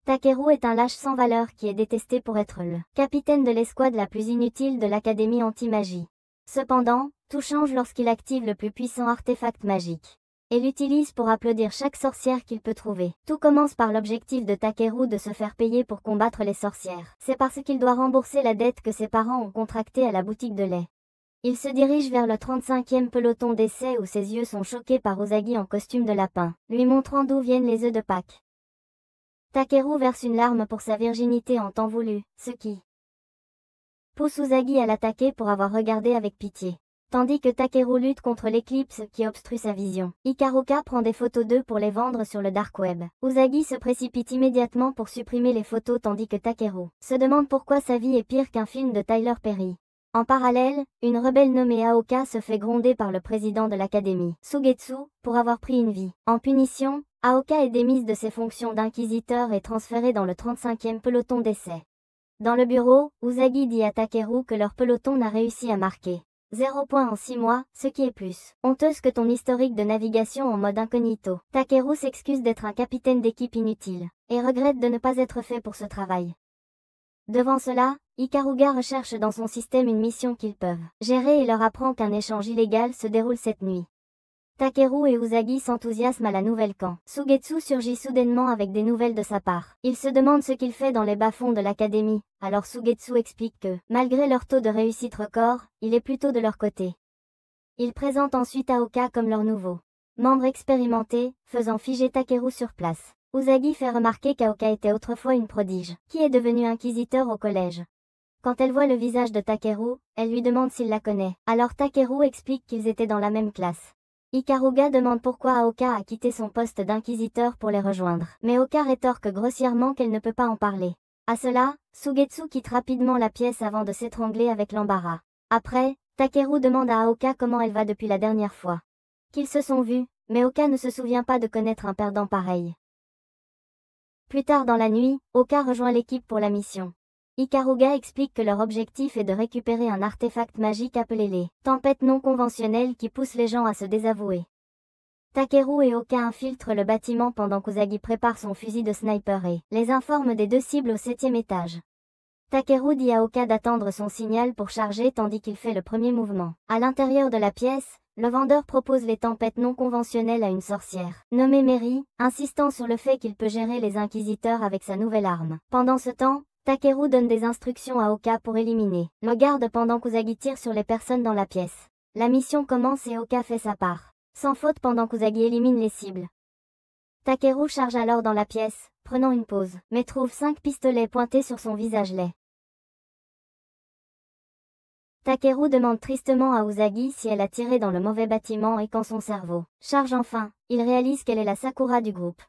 Takeru est un lâche sans valeur qui est détesté pour être le capitaine de l'escouade la plus inutile de l'Académie anti-magie. Cependant, tout change lorsqu'il active le plus puissant artefact magique et l'utilise pour applaudir chaque sorcière qu'il peut trouver. Tout commence par l'objectif de Takeru de se faire payer pour combattre les sorcières. C'est parce qu'il doit rembourser la dette que ses parents ont contractée à la boutique de lait. Il se dirige vers le 35e peloton d'essai où ses yeux sont choqués par Usagi en costume de lapin, lui montrant d'où viennent les œufs de Pâques. Takeru verse une larme pour sa virginité en temps voulu, ce qui pousse Usagi à l'attaquer pour avoir regardé avec pitié. Tandis que Takeru lutte contre l'éclipse qui obstrue sa vision, Ikaruka prend des photos d'eux pour les vendre sur le dark web. Usagi se précipite immédiatement pour supprimer les photos tandis que Takeru se demande pourquoi sa vie est pire qu'un film de Tyler Perry. En parallèle, une rebelle nommée Aoka se fait gronder par le président de l'académie, Sugetsu, pour avoir pris une vie. En punition, Aoka est démise de ses fonctions d'inquisiteur et transférée dans le 35e peloton d'essai. Dans le bureau, Usagi dit à Takeru que leur peloton n'a réussi à marquer 0 points en 6 mois, ce qui est plus honteuse que ton historique de navigation en mode incognito. Takeru s'excuse d'être un capitaine d'équipe inutile, et regrette de ne pas être fait pour ce travail. Devant cela, Ikaruga recherche dans son système une mission qu'ils peuvent gérer et leur apprend qu'un échange illégal se déroule cette nuit. Takeru et Usagi s'enthousiasment à la nouvelle camp. Sugetsu surgit soudainement avec des nouvelles de sa part. Il se demande ce qu'il fait dans les bas-fonds de l'académie, alors Sugetsu explique que, malgré leur taux de réussite record, il est plutôt de leur côté. Il présente ensuite Aoka comme leur nouveau membre expérimenté, faisant figer Takeru sur place. Usagi fait remarquer qu'Aoka était autrefois une prodige, qui est devenue inquisiteur au collège. Quand elle voit le visage de Takeru, elle lui demande s'il la connaît. Alors Takeru explique qu'ils étaient dans la même classe. Ikaruga demande pourquoi Aoka a quitté son poste d'inquisiteur pour les rejoindre. Mais Aoka rétorque grossièrement qu'elle ne peut pas en parler. À cela, Sugetsu quitte rapidement la pièce avant de s'étrangler avec l'embarras. Après, Takeru demande à Aoka comment elle va depuis la dernière fois qu'ils se sont vus, mais Aoka ne se souvient pas de connaître un perdant pareil. Plus tard dans la nuit, Aoka rejoint l'équipe pour la mission. Ikaruga explique que leur objectif est de récupérer un artefact magique appelé les tempêtes non conventionnelles qui poussent les gens à se désavouer. Takeru et Aoka infiltrent le bâtiment pendant qu'Usagi prépare son fusil de sniper et les informe des 2 cibles au 7e étage. Takeru dit à Aoka d'attendre son signal pour charger tandis qu'il fait le premier mouvement. À l'intérieur de la pièce, le vendeur propose les tempêtes non conventionnelles à une sorcière, nommée Mary, insistant sur le fait qu'il peut gérer les inquisiteurs avec sa nouvelle arme. Pendant ce temps, Takeru donne des instructions à Aoka pour éliminer le garde pendant qu'Usagi tire sur les personnes dans la pièce. La mission commence et Aoka fait sa part, sans faute pendant qu'Usagi élimine les cibles. Takeru charge alors dans la pièce, prenant une pause, mais trouve 5 pistolets pointés sur son visage laid. Takeru demande tristement à Usagi si elle a tiré dans le mauvais bâtiment et quand son cerveau charge enfin, il réalise qu'elle est la Sakura du groupe.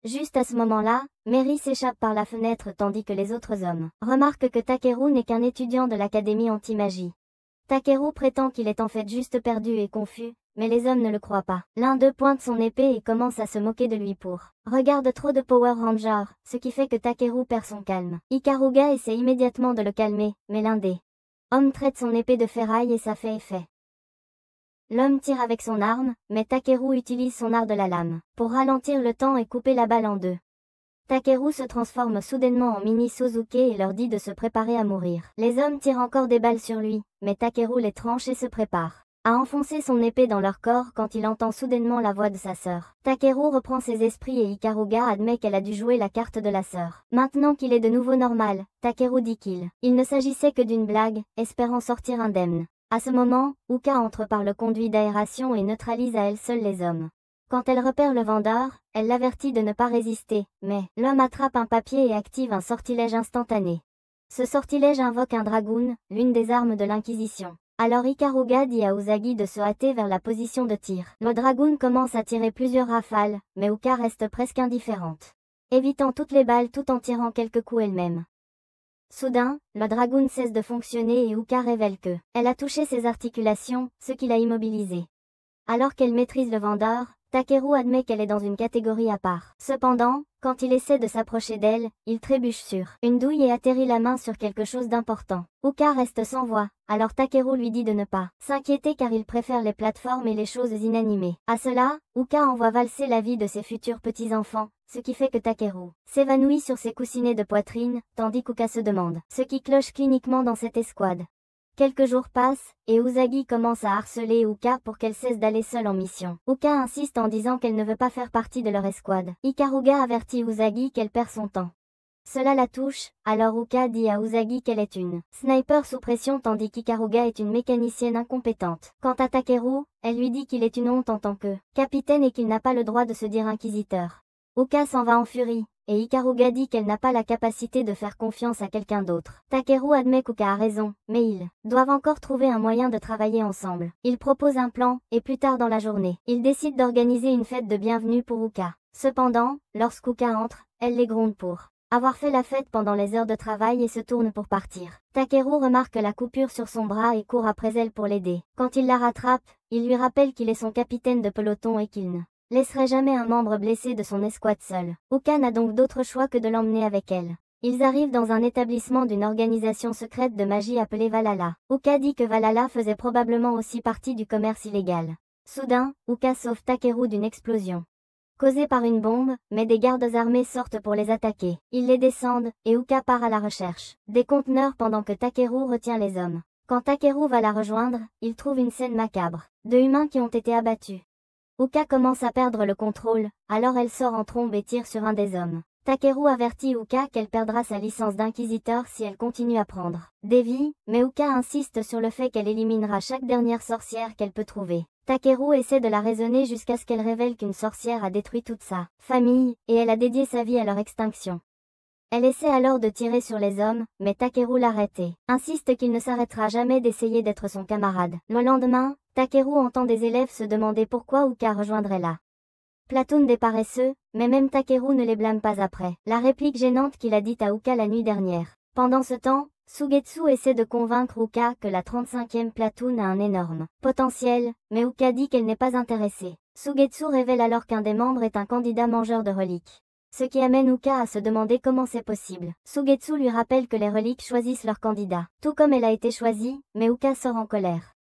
Juste à ce moment-là, Mary s'échappe par la fenêtre tandis que les autres hommes remarquent que Takeru n'est qu'un étudiant de l'académie anti-magie. Takeru prétend qu'il est en fait juste perdu et confus, mais les hommes ne le croient pas. L'un d'eux pointe son épée et commence à se moquer de lui pour regarde trop de Power Ranger, ce qui fait que Takeru perd son calme. Ikaruga essaie immédiatement de le calmer, mais l'un des hommes traite son épée de ferraille et ça fait effet. L'homme tire avec son arme, mais Takeru utilise son art de la lame pour ralentir le temps et couper la balle en 2. Takeru se transforme soudainement en mini Suzuki et leur dit de se préparer à mourir. Les hommes tirent encore des balles sur lui, mais Takeru les tranche et se prépare à enfoncer son épée dans leur corps quand il entend soudainement la voix de sa sœur. Takeru reprend ses esprits et Ikaruga admet qu'elle a dû jouer la carte de la sœur. Maintenant qu'il est de nouveau normal, Takeru dit qu'il ne s'agissait que d'une blague, espérant sortir indemne. À ce moment, Uka entre par le conduit d'aération et neutralise à elle seule les hommes. Quand elle repère le vendeur, elle l'avertit de ne pas résister, mais l'homme attrape un papier et active un sortilège instantané. Ce sortilège invoque un dragoon, l'une des armes de l'Inquisition. Alors Ikaruga dit à Usagi de se hâter vers la position de tir. Le dragoon commence à tirer plusieurs rafales, mais Uka reste presque indifférente, évitant toutes les balles tout en tirant quelques coups elle-même. Soudain, le dragoon cesse de fonctionner et Uka révèle que elle a touché ses articulations, ce qui l'a immobilisée. Alors qu'elle maîtrise le vendeur, Takeru admet qu'elle est dans une catégorie à part. Cependant, quand il essaie de s'approcher d'elle, il trébuche sur une douille et atterrit la main sur quelque chose d'important. Uka reste sans voix, alors Takeru lui dit de ne pas s'inquiéter car il préfère les plateformes et les choses inanimées. À cela, Uka envoie valser la vie de ses futurs petits-enfants, ce qui fait que Takeru s'évanouit sur ses coussinets de poitrine, tandis qu'Uka se demande ce qui cloche cliniquement dans cette escouade. Quelques jours passent, et Usagi commence à harceler Uka pour qu'elle cesse d'aller seule en mission. Uka insiste en disant qu'elle ne veut pas faire partie de leur escouade. Ikaruga avertit Usagi qu'elle perd son temps. Cela la touche, alors Uka dit à Usagi qu'elle est une sniper sous pression tandis qu'Ikaruga est une mécanicienne incompétente. Quant à Takeru, elle lui dit qu'il est une honte en tant que capitaine et qu'il n'a pas le droit de se dire inquisiteur. Uka s'en va en furie, et Ikaruga dit qu'elle n'a pas la capacité de faire confiance à quelqu'un d'autre. Takeru admet qu'Uka a raison, mais ils doivent encore trouver un moyen de travailler ensemble. Il propose un plan, et plus tard dans la journée, ils décident d'organiser une fête de bienvenue pour Uka. Cependant, lorsqu'Uka entre, elle les gronde pour avoir fait la fête pendant les heures de travail et se tourne pour partir. Takeru remarque la coupure sur son bras et court après elle pour l'aider. Quand il la rattrape, il lui rappelle qu'il est son capitaine de peloton et qu'il ne laisserait jamais un membre blessé de son escouade seul. Uka n'a donc d'autre choix que de l'emmener avec elle. Ils arrivent dans un établissement d'une organisation secrète de magie appelée Valhalla. Uka dit que Valhalla faisait probablement aussi partie du commerce illégal. Soudain, Uka sauve Takeru d'une explosion causée par une bombe, mais des gardes armés sortent pour les attaquer. Ils les descendent, et Uka part à la recherche des conteneurs pendant que Takeru retient les hommes. Quand Takeru va la rejoindre, il trouve une scène macabre de humains qui ont été abattus. Uka commence à perdre le contrôle, alors elle sort en trombe et tire sur un des hommes. Takeru avertit Uka qu'elle perdra sa licence d'inquisiteur si elle continue à prendre des vies, mais Uka insiste sur le fait qu'elle éliminera chaque dernière sorcière qu'elle peut trouver. Takeru essaie de la raisonner jusqu'à ce qu'elle révèle qu'une sorcière a détruit toute sa famille, et elle a dédié sa vie à leur extinction. Elle essaie alors de tirer sur les hommes, mais Takeru l'arrête et insiste qu'il ne s'arrêtera jamais d'essayer d'être son camarade. Le lendemain, Takeru entend des élèves se demander pourquoi Uka rejoindrait la platoon des paresseux, mais même Takeru ne les blâme pas après la réplique gênante qu'il a dite à Uka la nuit dernière. Pendant ce temps, Sugetsu essaie de convaincre Uka que la 35e platoon a un énorme potentiel, mais Uka dit qu'elle n'est pas intéressée. Sugetsu révèle alors qu'un des membres est un candidat mangeur de reliques. Ce qui amène Uka à se demander comment c'est possible. Sugetsu lui rappelle que les reliques choisissent leur candidat, tout comme elle a été choisie, mais Uka sort en colère.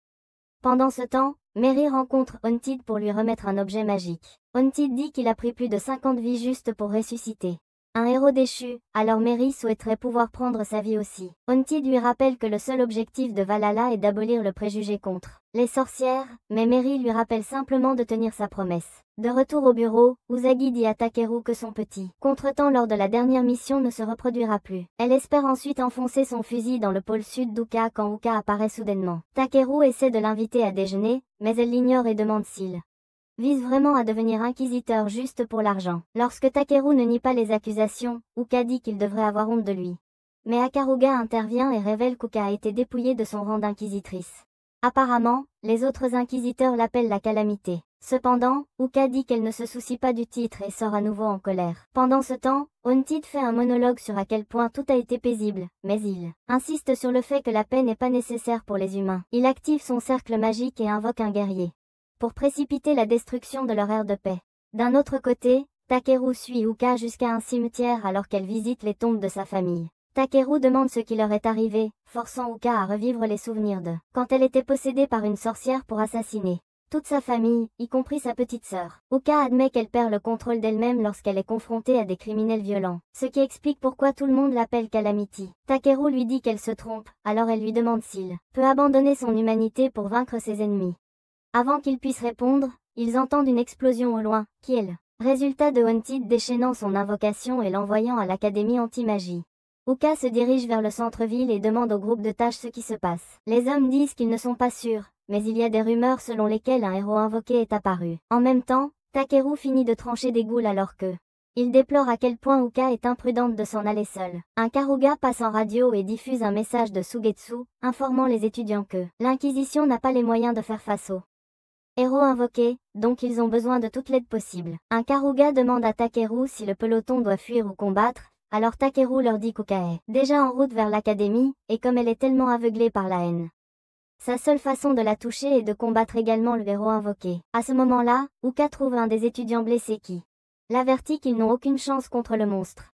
Pendant ce temps, Mary rencontre Haunted pour lui remettre un objet magique. Haunted dit qu'il a pris plus de 50 vies juste pour ressusciter un héros déchu, alors Mary souhaiterait pouvoir prendre sa vie aussi. Haunted lui rappelle que le seul objectif de Valhalla est d'abolir le préjugé contre les sorcières, mais Mary lui rappelle simplement de tenir sa promesse. De retour au bureau, Usagi dit à Takeru que son petit contretemps lors de la dernière mission ne se reproduira plus. Elle espère ensuite enfoncer son fusil dans le pôle sud d'Uka quand Uka apparaît soudainement. Takeru essaie de l'inviter à déjeuner, mais elle l'ignore et demande s'il vise vraiment à devenir inquisiteur juste pour l'argent. Lorsque Takeru ne nie pas les accusations, Uka dit qu'il devrait avoir honte de lui. Mais Akaruga intervient et révèle qu'Uka a été dépouillée de son rang d'inquisitrice. Apparemment, les autres inquisiteurs l'appellent la calamité. Cependant, Uka dit qu'elle ne se soucie pas du titre et sort à nouveau en colère. Pendant ce temps, Haunted fait un monologue sur à quel point tout a été paisible, mais il insiste sur le fait que la paix n'est pas nécessaire pour les humains. Il active son cercle magique et invoque un guerrier pour précipiter la destruction de leur ère de paix. D'un autre côté, Takeru suit Uka jusqu'à un cimetière alors qu'elle visite les tombes de sa famille. Takeru demande ce qui leur est arrivé, forçant Uka à revivre les souvenirs de quand elle était possédée par une sorcière pour assassiner toute sa famille, y compris sa petite sœur. Uka admet qu'elle perd le contrôle d'elle-même lorsqu'elle est confrontée à des criminels violents, ce qui explique pourquoi tout le monde l'appelle Calamity. Takeru lui dit qu'elle se trompe, alors elle lui demande s'il peut abandonner son humanité pour vaincre ses ennemis. Avant qu'ils puissent répondre, ils entendent une explosion au loin, qui est le résultat de Haunted déchaînant son invocation et l'envoyant à l'académie anti-magie. Uka se dirige vers le centre-ville et demande au groupe de tâches ce qui se passe. Les hommes disent qu'ils ne sont pas sûrs, mais il y a des rumeurs selon lesquelles un héros invoqué est apparu. En même temps, Takeru finit de trancher des goules alors que il déplore à quel point Uka est imprudente de s'en aller seule. Un Karuga passe en radio et diffuse un message de Sugetsu, informant les étudiants que l'Inquisition n'a pas les moyens de faire face au héros invoqué, donc ils ont besoin de toute l'aide possible. Un Karuga demande à Takeru si le peloton doit fuir ou combattre, alors Takeru leur dit qu'Uka est déjà en route vers l'académie, et comme elle est tellement aveuglée par la haine Sa seule façon de la toucher est de combattre également le héros invoqué. À ce moment-là, Uka trouve un des étudiants blessés qui l'avertit qu'ils n'ont aucune chance contre le monstre.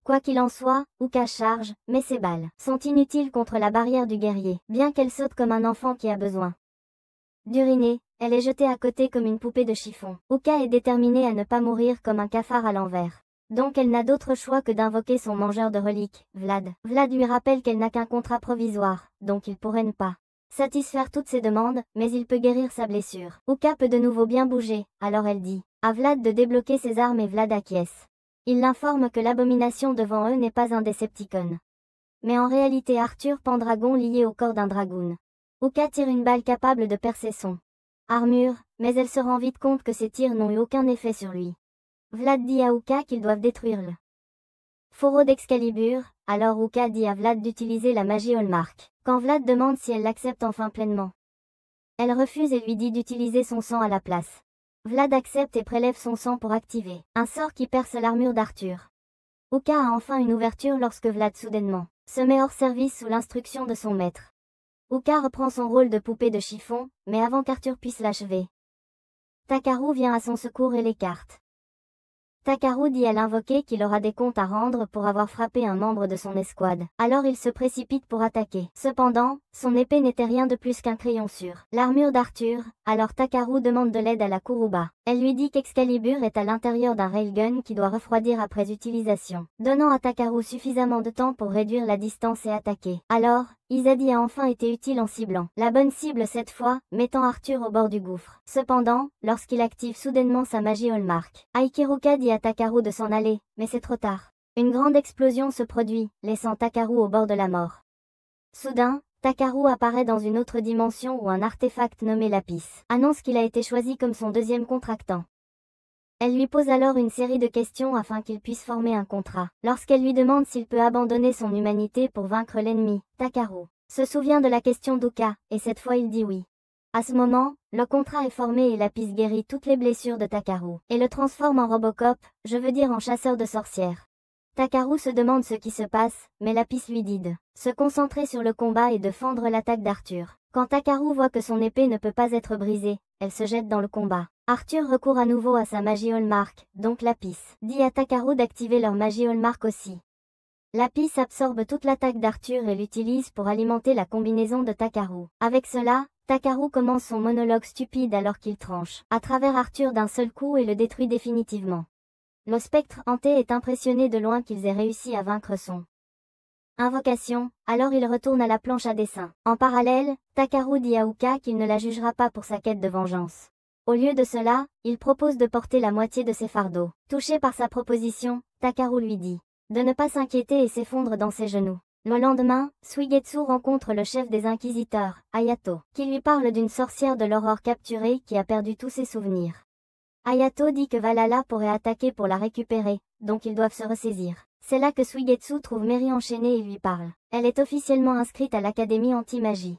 Quoi qu'il en soit, Uka charge, mais ses balles sont inutiles contre la barrière du guerrier, bien qu'elle saute comme un enfant qui a besoin d'uriner. Elle est jetée à côté comme une poupée de chiffon. Uka est déterminée à ne pas mourir comme un cafard à l'envers. Donc elle n'a d'autre choix que d'invoquer son mangeur de reliques, Vlad. Vlad lui rappelle qu'elle n'a qu'un contrat provisoire, donc il pourrait ne pas satisfaire toutes ses demandes, mais il peut guérir sa blessure. Uka peut de nouveau bien bouger, alors elle dit à Vlad de débloquer ses armes et Vlad acquiesce. Il l'informe que l'abomination devant eux n'est pas un Decepticon, mais en réalité Arthur Pendragon lié au corps d'un dragoon. Uka tire une balle capable de percer son armure, mais elle se rend vite compte que ces tirs n'ont eu aucun effet sur lui. Vlad dit à Uka qu'ils doivent détruire le fourreau d'Excalibur, alors Uka dit à Vlad d'utiliser la magie Hallmark. Quand Vlad demande si elle l'accepte enfin pleinement, elle refuse et lui dit d'utiliser son sang à la place. Vlad accepte et prélève son sang pour activer un sort qui perce l'armure d'Arthur. Uka a enfin une ouverture lorsque Vlad soudainement se met hors service sous l'instruction de son maître. Uka reprend son rôle de poupée de chiffon, mais avant qu'Arthur puisse l'achever, Takaru vient à son secours et l'écarte. Takaru dit à l'invoqué qu'il aura des comptes à rendre pour avoir frappé un membre de son escouade. Alors il se précipite pour attaquer. Cependant, son épée n'était rien de plus qu'un crayon sur l'armure d'Arthur, alors Takaru demande de l'aide à la Kuruba. Elle lui dit qu'Excalibur est à l'intérieur d'un railgun qui doit refroidir après utilisation, donnant à Takaru suffisamment de temps pour réduire la distance et attaquer. Alors, Izadi a enfin été utile en ciblant la bonne cible cette fois, mettant Arthur au bord du gouffre. Cependant, lorsqu'il active soudainement sa magie Hallmark, Aikiruka dit à Takaru de s'en aller, mais c'est trop tard. Une grande explosion se produit, laissant Takaru au bord de la mort. Soudain, Takaru apparaît dans une autre dimension où un artefact nommé Lapis annonce qu'il a été choisi comme son deuxième contractant. Elle lui pose alors une série de questions afin qu'il puisse former un contrat. Lorsqu'elle lui demande s'il peut abandonner son humanité pour vaincre l'ennemi, Takaru se souvient de la question d'Uka, et cette fois il dit oui. À ce moment, le contrat est formé et Lapis guérit toutes les blessures de Takaru, et le transforme en Robocop, je veux dire en chasseur de sorcières. Takaru se demande ce qui se passe, mais Lapis lui dit de se concentrer sur le combat et de fendre l'attaque d'Arthur. Quand Takaru voit que son épée ne peut pas être brisée, elle se jette dans le combat. Arthur recourt à nouveau à sa magie Hallmark, donc Lapis dit à Takaru d'activer leur magie Hallmark aussi. Lapis absorbe toute l'attaque d'Arthur et l'utilise pour alimenter la combinaison de Takaru. Avec cela, Takaru commence son monologue stupide alors qu'il tranche à travers Arthur d'un seul coup et le détruit définitivement. Le spectre hanté est impressionné de loin qu'ils aient réussi à vaincre son invocation, alors il retourne à la planche à dessin. En parallèle, Takaru dit à Uka qu'il ne la jugera pas pour sa quête de vengeance. Au lieu de cela, il propose de porter la moitié de ses fardeaux. Touché par sa proposition, Takaru lui dit de ne pas s'inquiéter et s'effondre dans ses genoux. Le lendemain, Suigetsu rencontre le chef des inquisiteurs, Ayato, qui lui parle d'une sorcière de l'aurore capturée qui a perdu tous ses souvenirs. Ayato dit que Valhalla pourrait attaquer pour la récupérer, donc ils doivent se ressaisir. C'est là que Suigetsu trouve Mary enchaînée et lui parle. Elle est officiellement inscrite à l'académie anti-magie.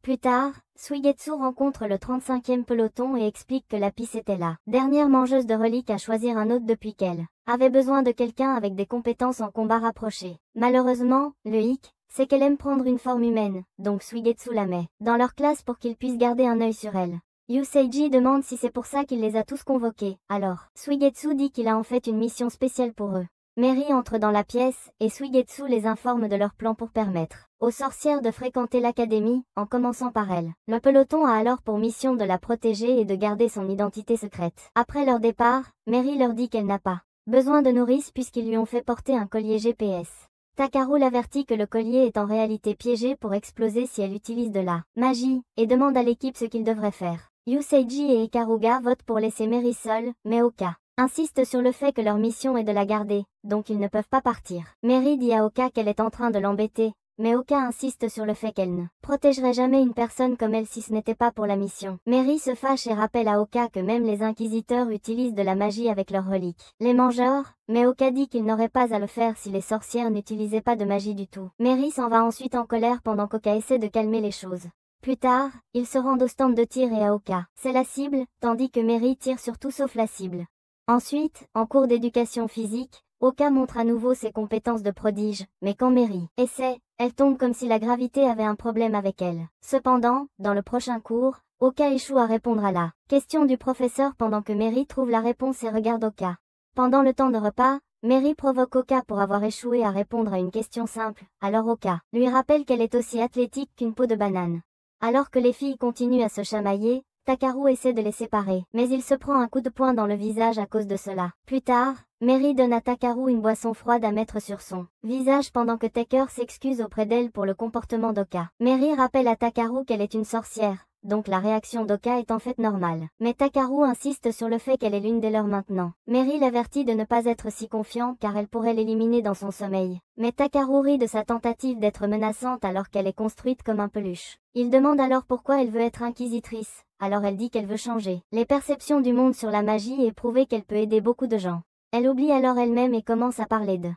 Plus tard, Suigetsu rencontre le 35e peloton et explique que Lapis était la dernière mangeuse de reliques à choisir un hôte depuis qu'elle avait besoin de quelqu'un avec des compétences en combat rapproché. Malheureusement, le hic, c'est qu'elle aime prendre une forme humaine, donc Suigetsu la met dans leur classe pour qu'ils puissent garder un œil sur elle. Yuseiji demande si c'est pour ça qu'il les a tous convoqués, alors Suigetsu dit qu'il a en fait une mission spéciale pour eux. Mary entre dans la pièce, et Suigetsu les informe de leur plan pour permettre aux sorcières de fréquenter l'académie, en commençant par elle. Le peloton a alors pour mission de la protéger et de garder son identité secrète. Après leur départ, Mary leur dit qu'elle n'a pas besoin de nourrice puisqu'ils lui ont fait porter un collier GPS. Takaru l'avertit que le collier est en réalité piégé pour exploser si elle utilise de la magie, et demande à l'équipe ce qu'ils devraient faire. Yuseiji et Ikaruga votent pour laisser Mary seule, mais Oka insiste sur le fait que leur mission est de la garder, donc ils ne peuvent pas partir. Mary dit à Oka qu'elle est en train de l'embêter, mais Oka insiste sur le fait qu'elle ne protégerait jamais une personne comme elle si ce n'était pas pour la mission. Mary se fâche et rappelle à Oka que même les inquisiteurs utilisent de la magie avec leurs reliques. Les mangeurs, mais Oka dit qu'il n'aurait pas à le faire si les sorcières n'utilisaient pas de magie du tout. Mary s'en va ensuite en colère pendant qu'Oka essaie de calmer les choses. Plus tard, ils se rendent au stand de tir et à Oka c'est la cible, tandis que Mary tire sur tout sauf la cible. Ensuite, en cours d'éducation physique, Oka montre à nouveau ses compétences de prodige, mais quand Mary essaie, elle tombe comme si la gravité avait un problème avec elle. Cependant, dans le prochain cours, Oka échoue à répondre à la question du professeur pendant que Mary trouve la réponse et regarde Oka. Pendant le temps de repas, Mary provoque Oka pour avoir échoué à répondre à une question simple, alors Oka lui rappelle qu'elle est aussi athlétique qu'une peau de banane. Alors que les filles continuent à se chamailler, Takaru essaie de les séparer, mais il se prend un coup de poing dans le visage à cause de cela. Plus tard, Mary donne à Takaru une boisson froide à mettre sur son visage pendant que Taker s'excuse auprès d'elle pour le comportement d'Oka. Mary rappelle à Takaru qu'elle est une sorcière, donc la réaction d'Oka est en fait normale. Mais Takaru insiste sur le fait qu'elle est l'une des leurs maintenant. Mary l'avertit de ne pas être si confiante car elle pourrait l'éliminer dans son sommeil. Mais Takaru rit de sa tentative d'être menaçante alors qu'elle est construite comme un peluche. Il demande alors pourquoi elle veut être inquisitrice, alors elle dit qu'elle veut changer les perceptions du monde sur la magie et prouver qu'elle peut aider beaucoup de gens. Elle oublie alors elle-même et commence à parler de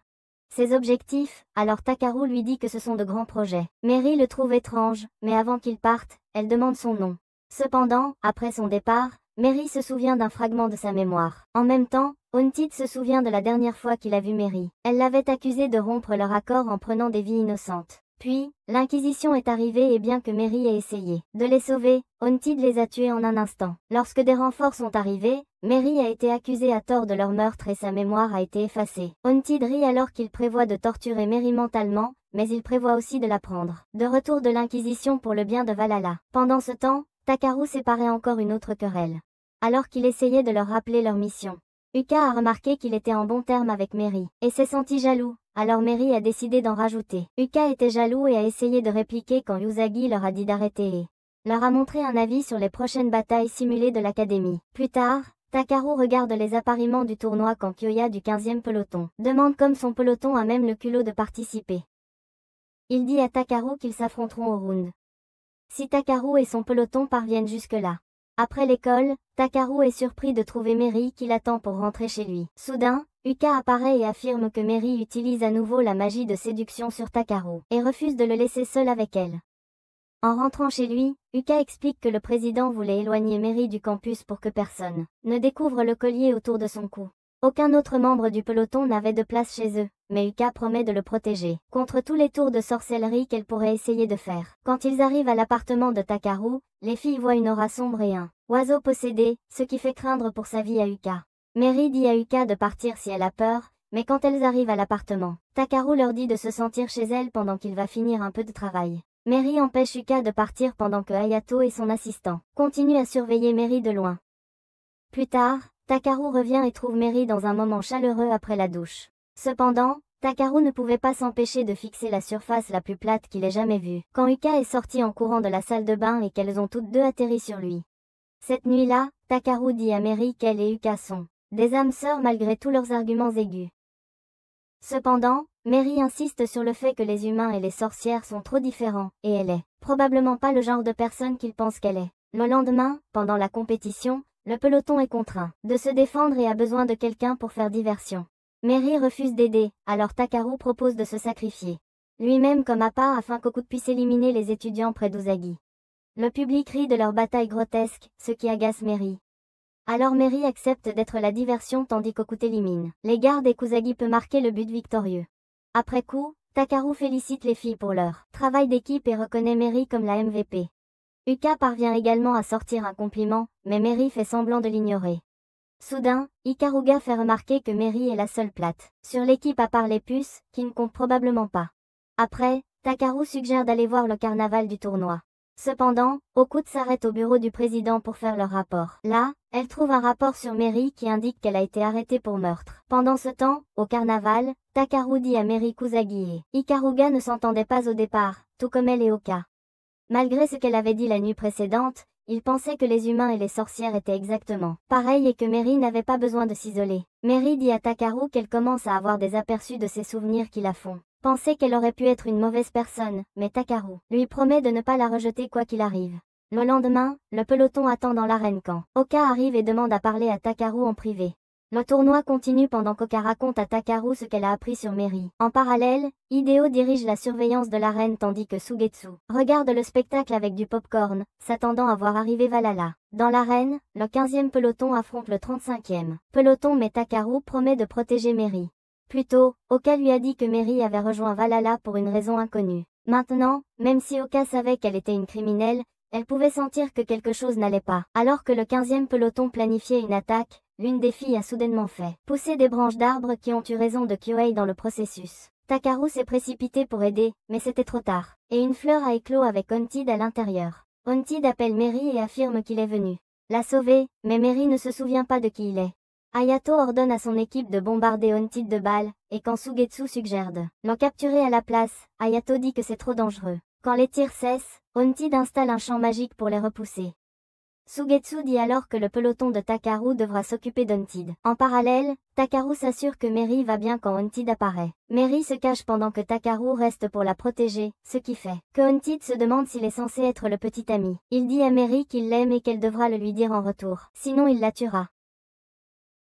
ses objectifs, alors Takaru lui dit que ce sont de grands projets. Mary le trouve étrange, mais avant qu'il parte, elle demande son nom. Cependant, après son départ, Mary se souvient d'un fragment de sa mémoire. En même temps, Haunted se souvient de la dernière fois qu'il a vu Mary. Elle l'avait accusé de rompre leur accord en prenant des vies innocentes. Puis, l'Inquisition est arrivée et bien que Mary ait essayé de les sauver, Haunted les a tués en un instant. Lorsque des renforts sont arrivés, Mary a été accusée à tort de leur meurtre et sa mémoire a été effacée. Haunted rit alors qu'il prévoit de torturer Mary mentalement, mais il prévoit aussi de la prendre de retour de l'Inquisition pour le bien de Valhalla. Pendant ce temps, Takaru séparait encore une autre querelle. Alors qu'il essayait de leur rappeler leur mission, Uka a remarqué qu'il était en bon terme avec Mary, et s'est senti jaloux. Alors Mary a décidé d'en rajouter. Uka était jaloux et a essayé de répliquer quand Usagi leur a dit d'arrêter et leur a montré un avis sur les prochaines batailles simulées de l'académie. Plus tard, Takaru regarde les appariements du tournoi quand Kyoya du 15e peloton demande comme son peloton a même le culot de participer. Il dit à Takaru qu'ils s'affronteront au round. Si Takaru et son peloton parviennent jusque-là. Après l'école, Takaru est surpris de trouver Mary qui l'attend pour rentrer chez lui. Soudain, Uka apparaît et affirme que Mary utilise à nouveau la magie de séduction sur Takaru, et refuse de le laisser seul avec elle. En rentrant chez lui, Uka explique que le président voulait éloigner Mary du campus pour que personne ne découvre le collier autour de son cou. Aucun autre membre du peloton n'avait de place chez eux, mais Uka promet de le protéger contre tous les tours de sorcellerie qu'elle pourrait essayer de faire. Quand ils arrivent à l'appartement de Takaru, les filles voient une aura sombre et un oiseau possédé, ce qui fait craindre pour sa vie à Uka. Mary dit à Uka de partir si elle a peur, mais quand elles arrivent à l'appartement, Takaru leur dit de se sentir chez elle pendant qu'il va finir un peu de travail. Mary empêche Uka de partir pendant que Hayato et son assistant continuent à surveiller Mary de loin. Plus tard, Takaru revient et trouve Mary dans un moment chaleureux après la douche. Cependant, Takaru ne pouvait pas s'empêcher de fixer la surface la plus plate qu'il ait jamais vue, quand Uka est sortie en courant de la salle de bain et qu'elles ont toutes deux atterri sur lui. Cette nuit-là, Takaru dit à Mary qu'elle et Uka sont des âmes sœurs malgré tous leurs arguments aigus. Cependant, Mary insiste sur le fait que les humains et les sorcières sont trop différents, et elle est probablement pas le genre de personne qu'il pense qu'elle est. Le lendemain, pendant la compétition, le peloton est contraint de se défendre et a besoin de quelqu'un pour faire diversion. Mary refuse d'aider, alors Takaru propose de se sacrifier lui-même comme appât afin qu'Oku puisse éliminer les étudiants près d'Usagi. Le public rit de leur bataille grotesque, ce qui agace Mary. Alors Mary accepte d'être la diversion tandis qu'Oku élimine les gardes et qu'Usagi peut marquer le but victorieux. Après coup, Takaru félicite les filles pour leur travail d'équipe et reconnaît Mary comme la MVP. Uka parvient également à sortir un compliment, mais Mary fait semblant de l'ignorer. Soudain, Ikaruga fait remarquer que Mary est la seule plate sur l'équipe à part les puces, qui ne compte probablement pas. Après, Takaru suggère d'aller voir le carnaval du tournoi. Cependant, Oku s'arrête au bureau du président pour faire leur rapport. Là, elle trouve un rapport sur Mary qui indique qu'elle a été arrêtée pour meurtre. Pendant ce temps, au carnaval, Takaru dit à Mary qu'Usagi et Ikaruga ne s'entendaient pas au départ, tout comme elle et Oka. Malgré ce qu'elle avait dit la nuit précédente, il pensait que les humains et les sorcières étaient exactement pareils et que Mary n'avait pas besoin de s'isoler. Mary dit à Takaru qu'elle commence à avoir des aperçus de ses souvenirs qui la font penser qu'elle aurait pu être une mauvaise personne, mais Takaru lui promet de ne pas la rejeter quoi qu'il arrive. Le lendemain, le peloton attend dans l'arène quand Oka arrive et demande à parler à Takaru en privé. Le tournoi continue pendant qu'Oka raconte à Takaru ce qu'elle a appris sur Mary. En parallèle, Hideo dirige la surveillance de l'arène tandis que Sugetsu regarde le spectacle avec du popcorn, s'attendant à voir arriver Valhalla. Dans l'arène, le 15e peloton affronte le 35e peloton mais Takaru promet de protéger Mary. Plus tôt, Oka lui a dit que Mary avait rejoint Valhalla pour une raison inconnue. Maintenant, même si Oka savait qu'elle était une criminelle, elle pouvait sentir que quelque chose n'allait pas. Alors que le 15e peloton planifiait une attaque, l'une des filles a soudainement fait pousser des branches d'arbres qui ont eu raison de Kyohei dans le processus. Takaru s'est précipité pour aider, mais c'était trop tard. Et une fleur a éclos avec Haunted à l'intérieur. Haunted appelle Mary et affirme qu'il est venu la sauver, mais Mary ne se souvient pas de qui il est. Hayato ordonne à son équipe de bombarder Haunted de balles, et quand Sugetsu suggère de l'en capturer à la place, Hayato dit que c'est trop dangereux. Quand les tirs cessent, Haunted installe un champ magique pour les repousser. Sugetsu dit alors que le peloton de Takaru devra s'occuper d'Haunted. En parallèle, Takaru s'assure que Mary va bien quand Haunted apparaît. Mary se cache pendant que Takaru reste pour la protéger, ce qui fait que Haunted se demande s'il est censé être le petit ami. Il dit à Mary qu'il l'aime et qu'elle devra le lui dire en retour, sinon il la tuera.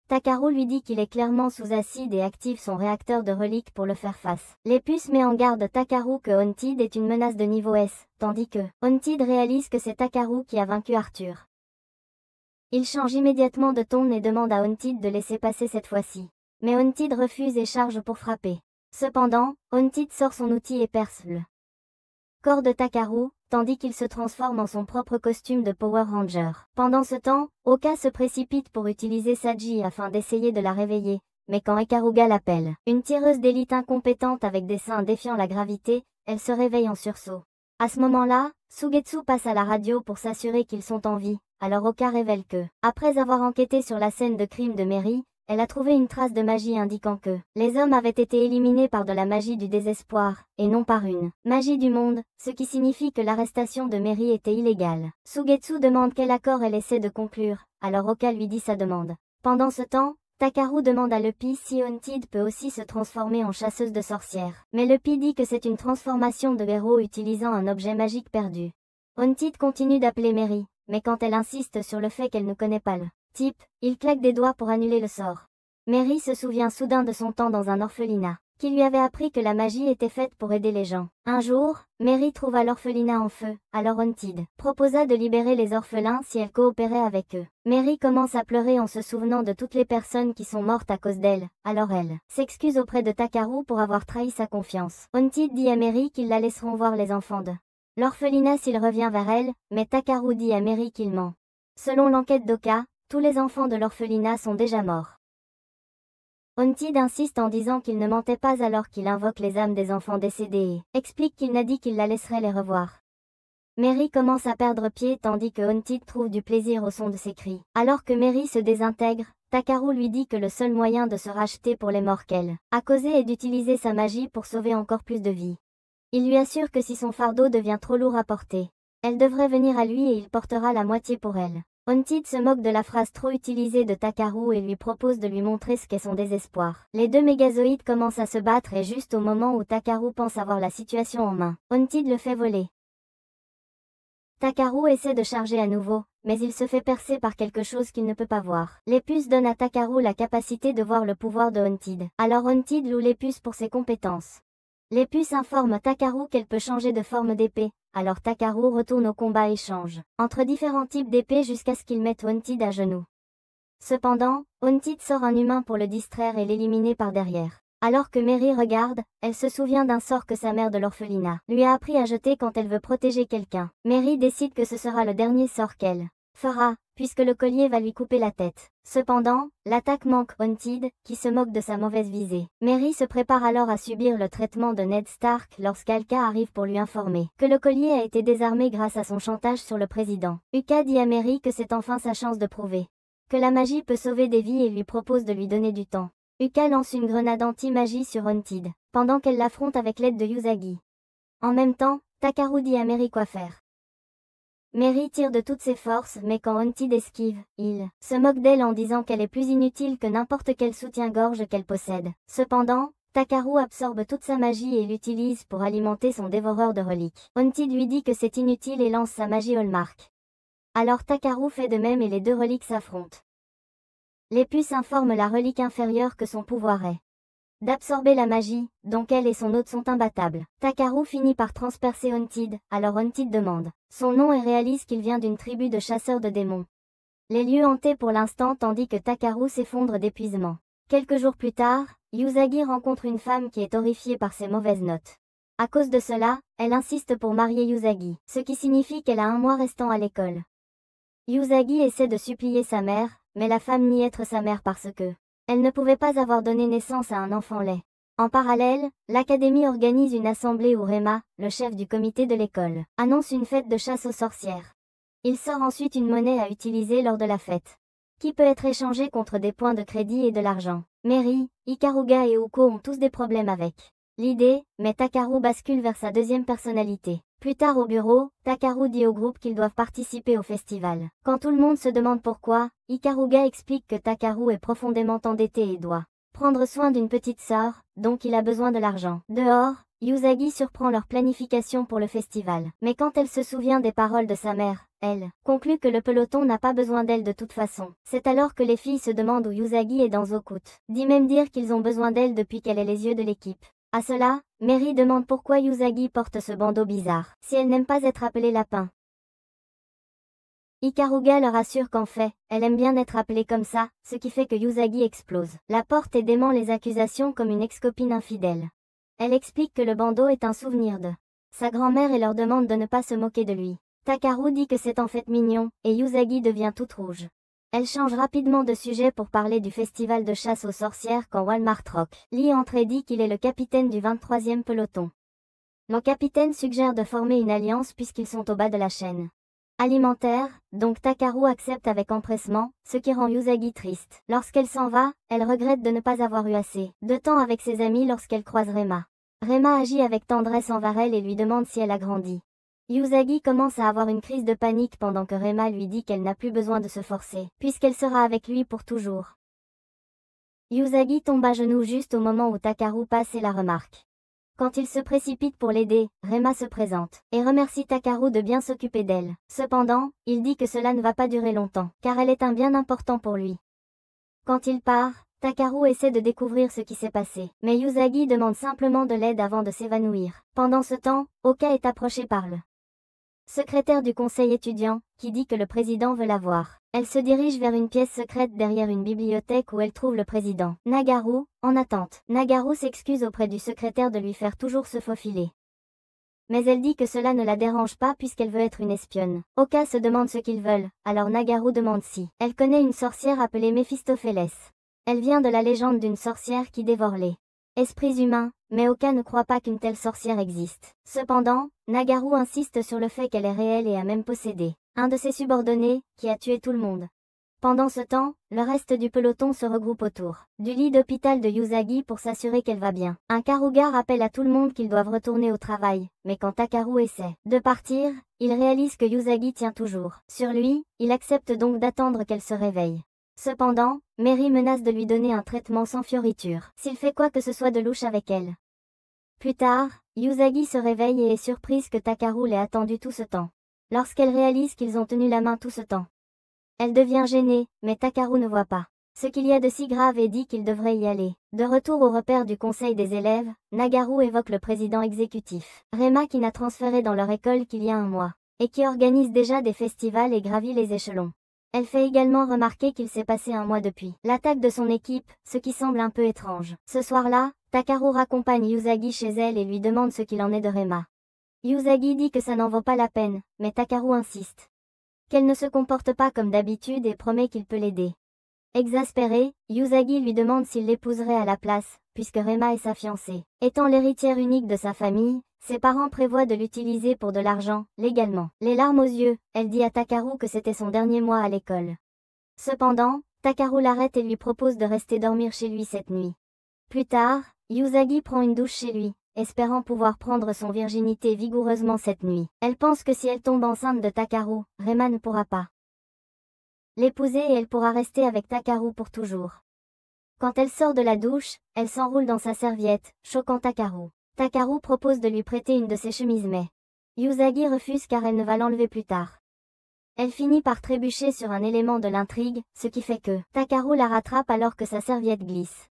Takaru lui dit qu'il est clairement sous acide et active son réacteur de reliques pour le faire face. L'Épus met en garde Takaru que Haunted est une menace de niveau S, tandis que Haunted réalise que c'est Takaru qui a vaincu Arthur. Il change immédiatement de ton et demande à Haunted de laisser passer cette fois-ci. Mais Haunted refuse et charge pour frapper. Cependant, Haunted sort son outil et perce le corps de Takaru, tandis qu'il se transforme en son propre costume de Power Ranger. Pendant ce temps, Oka se précipite pour utiliser Saji afin d'essayer de la réveiller, mais quand Ikaruga l'appelle, une tireuse d'élite incompétente avec des seins défiant la gravité, elle se réveille en sursaut. À ce moment-là, Sugetsu passe à la radio pour s'assurer qu'ils sont en vie, alors Oka révèle que, après avoir enquêté sur la scène de crime de Mary, elle a trouvé une trace de magie indiquant que les hommes avaient été éliminés par de la magie du désespoir, et non par une magie du monde, ce qui signifie que l'arrestation de Mary était illégale. Sugetsu demande quel accord elle essaie de conclure, alors Oka lui dit sa demande. Pendant ce temps, Takaru demande à Luffy si Haunted peut aussi se transformer en chasseuse de sorcières. Mais Luffy dit que c'est une transformation de héros utilisant un objet magique perdu. Haunted continue d'appeler Mary, mais quand elle insiste sur le fait qu'elle ne connaît pas le type, il claque des doigts pour annuler le sort. Mary se souvient soudain de son temps dans un orphelinat, qui lui avait appris que la magie était faite pour aider les gens. Un jour, Mary trouva l'orphelinat en feu, alors Haunted proposa de libérer les orphelins si elle coopérait avec eux. Mary commence à pleurer en se souvenant de toutes les personnes qui sont mortes à cause d'elle, alors elle s'excuse auprès de Takaru pour avoir trahi sa confiance. Haunted dit à Mary qu'ils la laisseront voir les enfants de l'orphelinat s'il revient vers elle, mais Takaru dit à Mary qu'il ment. Selon l'enquête d'Oka, tous les enfants de l'orphelinat sont déjà morts. Haunted insiste en disant qu'il ne mentait pas alors qu'il invoque les âmes des enfants décédés et explique qu'il n'a dit qu'il la laisserait les revoir. Mary commence à perdre pied tandis que Haunted trouve du plaisir au son de ses cris. Alors que Mary se désintègre, Takaru lui dit que le seul moyen de se racheter pour les morts qu'elle a causés est d'utiliser sa magie pour sauver encore plus de vies. Il lui assure que si son fardeau devient trop lourd à porter, elle devrait venir à lui et il portera la moitié pour elle. Haunted se moque de la phrase trop utilisée de Takaru et lui propose de lui montrer ce qu'est son désespoir. Les deux mégazoïdes commencent à se battre et juste au moment où Takaru pense avoir la situation en main, Haunted le fait voler. Takaru essaie de charger à nouveau, mais il se fait percer par quelque chose qu'il ne peut pas voir. L'Épus donne à Takaru la capacité de voir le pouvoir de Haunted. Alors Haunted loue l'Épus pour ses compétences. L'Épus informe Takaru qu'elle peut changer de forme d'épée, alors Takaru retourne au combat et change entre différents types d'épées jusqu'à ce qu'il mette Haunted à genoux. Cependant, Haunted sort un humain pour le distraire et l'éliminer par derrière. Alors que Mary regarde, elle se souvient d'un sort que sa mère de l'orphelinat lui a appris à jeter quand elle veut protéger quelqu'un. Mary décide que ce sera le dernier sort qu'elle fera, puisque le collier va lui couper la tête. Cependant, l'attaque manque Haunted, qui se moque de sa mauvaise visée. Mary se prépare alors à subir le traitement de Ned Stark lorsqu'Alka arrive pour lui informer que le collier a été désarmé grâce à son chantage sur le président. Uka dit à Mary que c'est enfin sa chance de prouver que la magie peut sauver des vies et lui propose de lui donner du temps. Uka lance une grenade anti-magie sur Haunted, pendant qu'elle l'affronte avec l'aide de Usagi. En même temps, Takaru dit à Mary quoi faire. Mary tire de toutes ses forces mais quand Haunted esquive, il se moque d'elle en disant qu'elle est plus inutile que n'importe quel soutien-gorge qu'elle possède. Cependant, Takaru absorbe toute sa magie et l'utilise pour alimenter son dévoreur de reliques. Haunted lui dit que c'est inutile et lance sa magie Hallmark. Alors Takaru fait de même et les deux reliques s'affrontent. L'Épus informe la relique inférieure que son pouvoir est d'absorber la magie, donc elle et son hôte sont imbattables. Takaru finit par transpercer Haunted, alors Haunted demande son nom et réalise qu'il vient d'une tribu de chasseurs de démons. Les lieux hantés pour l'instant tandis que Takaru s'effondre d'épuisement. Quelques jours plus tard, Usagi rencontre une femme qui est horrifiée par ses mauvaises notes. À cause de cela, elle insiste pour marier Usagi, ce qui signifie qu'elle a un mois restant à l'école. Usagi essaie de supplier sa mère, mais la femme nie être sa mère parce que elle ne pouvait pas avoir donné naissance à un enfant laid. En parallèle, l'académie organise une assemblée où Rema, le chef du comité de l'école, annonce une fête de chasse aux sorcières. Il sort ensuite une monnaie à utiliser lors de la fête, qui peut être échangée contre des points de crédit et de l'argent. Meri, Ikaruga et Uko ont tous des problèmes avec l'idée, mais Takaru bascule vers sa deuxième personnalité. Plus tard au bureau, Takaru dit au groupe qu'ils doivent participer au festival. Quand tout le monde se demande pourquoi, Ikaruga explique que Takaru est profondément endetté et doit prendre soin d'une petite sœur, donc il a besoin de l'argent. Dehors, Usagi surprend leur planification pour le festival. Mais quand elle se souvient des paroles de sa mère, elle conclut que le peloton n'a pas besoin d'elle de toute façon. C'est alors que les filles se demandent où Usagi est dans Zokut. Dit même dire qu'ils ont besoin d'elle depuis qu'elle est les yeux de l'équipe. À cela, Meri demande pourquoi Usagi porte ce bandeau bizarre, si elle n'aime pas être appelée lapin. Ikaruga leur assure qu'en fait, elle aime bien être appelée comme ça, ce qui fait que Usagi explose la porte et dément les accusations comme une ex-copine infidèle. Elle explique que le bandeau est un souvenir de sa grand-mère et leur demande de ne pas se moquer de lui. Takaru dit que c'est en fait mignon, et Usagi devient toute rouge. Elle change rapidement de sujet pour parler du festival de chasse aux sorcières quand Walmart Rock Lee entre et dit qu'il est le capitaine du 23e peloton. Le capitaine suggère de former une alliance puisqu'ils sont au bas de la chaîne alimentaire, donc Takaru accepte avec empressement, ce qui rend Usagi triste. Lorsqu'elle s'en va, elle regrette de ne pas avoir eu assez de temps avec ses amis lorsqu'elle croise Rema. Rema agit avec tendresse envers elle et lui demande si elle a grandi. Usagi commence à avoir une crise de panique pendant que Rema lui dit qu'elle n'a plus besoin de se forcer, puisqu'elle sera avec lui pour toujours. Usagi tombe à genoux juste au moment où Takaru passe et la remarque. Quand il se précipite pour l'aider, Rema se présente et remercie Takaru de bien s'occuper d'elle. Cependant, il dit que cela ne va pas durer longtemps, car elle est un bien important pour lui. Quand il part, Takaru essaie de découvrir ce qui s'est passé, mais Usagi demande simplement de l'aide avant de s'évanouir. Pendant ce temps, Oka est approchée par le secrétaire du conseil étudiant, qui dit que le président veut la voir. Elle se dirige vers une pièce secrète derrière une bibliothèque où elle trouve le président Nagaru, en attente. Nagaru s'excuse auprès du secrétaire de lui faire toujours se faufiler. Mais elle dit que cela ne la dérange pas puisqu'elle veut être une espionne. Oka se demande ce qu'ils veulent, alors Nagaru demande si elle connaît une sorcière appelée Méphistophélès. Elle vient de la légende d'une sorcière qui dévore les esprits humains, mais Oka ne croit pas qu'une telle sorcière existe. Cependant, Nagaru insiste sur le fait qu'elle est réelle et a même possédé un de ses subordonnés, qui a tué tout le monde. Pendant ce temps, le reste du peloton se regroupe autour du lit d'hôpital de Usagi pour s'assurer qu'elle va bien. Un Karuga rappelle à tout le monde qu'ils doivent retourner au travail, mais quand Takaru essaie de partir, il réalise que Usagi tient toujours sur lui, il accepte donc d'attendre qu'elle se réveille. Cependant, Meri menace de lui donner un traitement sans fioriture, s'il fait quoi que ce soit de louche avec elle. Plus tard, Usagi se réveille et est surprise que Takaru l'ait attendu tout ce temps. Lorsqu'elle réalise qu'ils ont tenu la main tout ce temps, elle devient gênée, mais Takaru ne voit pas ce qu'il y a de si grave et dit qu'il devrait y aller. De retour au repère du conseil des élèves, Nagaru évoque le président exécutif, Rema qui n'a transféré dans leur école qu'il y a un mois, et qui organise déjà des festivals et gravit les échelons. Elle fait également remarquer qu'il s'est passé un mois depuis l'attaque de son équipe, ce qui semble un peu étrange. Ce soir-là, Takaru raccompagne Usagi chez elle et lui demande ce qu'il en est de Rema. Usagi dit que ça n'en vaut pas la peine, mais Takaru insiste qu'elle ne se comporte pas comme d'habitude et promet qu'il peut l'aider. Exaspéré, Usagi lui demande s'il l'épouserait à la place, puisque Rema est sa fiancée. Étant l'héritière unique de sa famille, ses parents prévoient de l'utiliser pour de l'argent, légalement. Les larmes aux yeux, elle dit à Takaru que c'était son dernier mois à l'école. Cependant, Takaru l'arrête et lui propose de rester dormir chez lui cette nuit. Plus tard, Usagi prend une douche chez lui, espérant pouvoir prendre son virginité vigoureusement cette nuit. Elle pense que si elle tombe enceinte de Takaru, Rema ne pourra pas l'épouser et elle pourra rester avec Takaru pour toujours. Quand elle sort de la douche, elle s'enroule dans sa serviette, choquant Takaru. Takaru propose de lui prêter une de ses chemises mais Usagi refuse car elle ne va l'enlever plus tard. Elle finit par trébucher sur un élément de l'intrigue, ce qui fait que Takaru la rattrape alors que sa serviette glisse.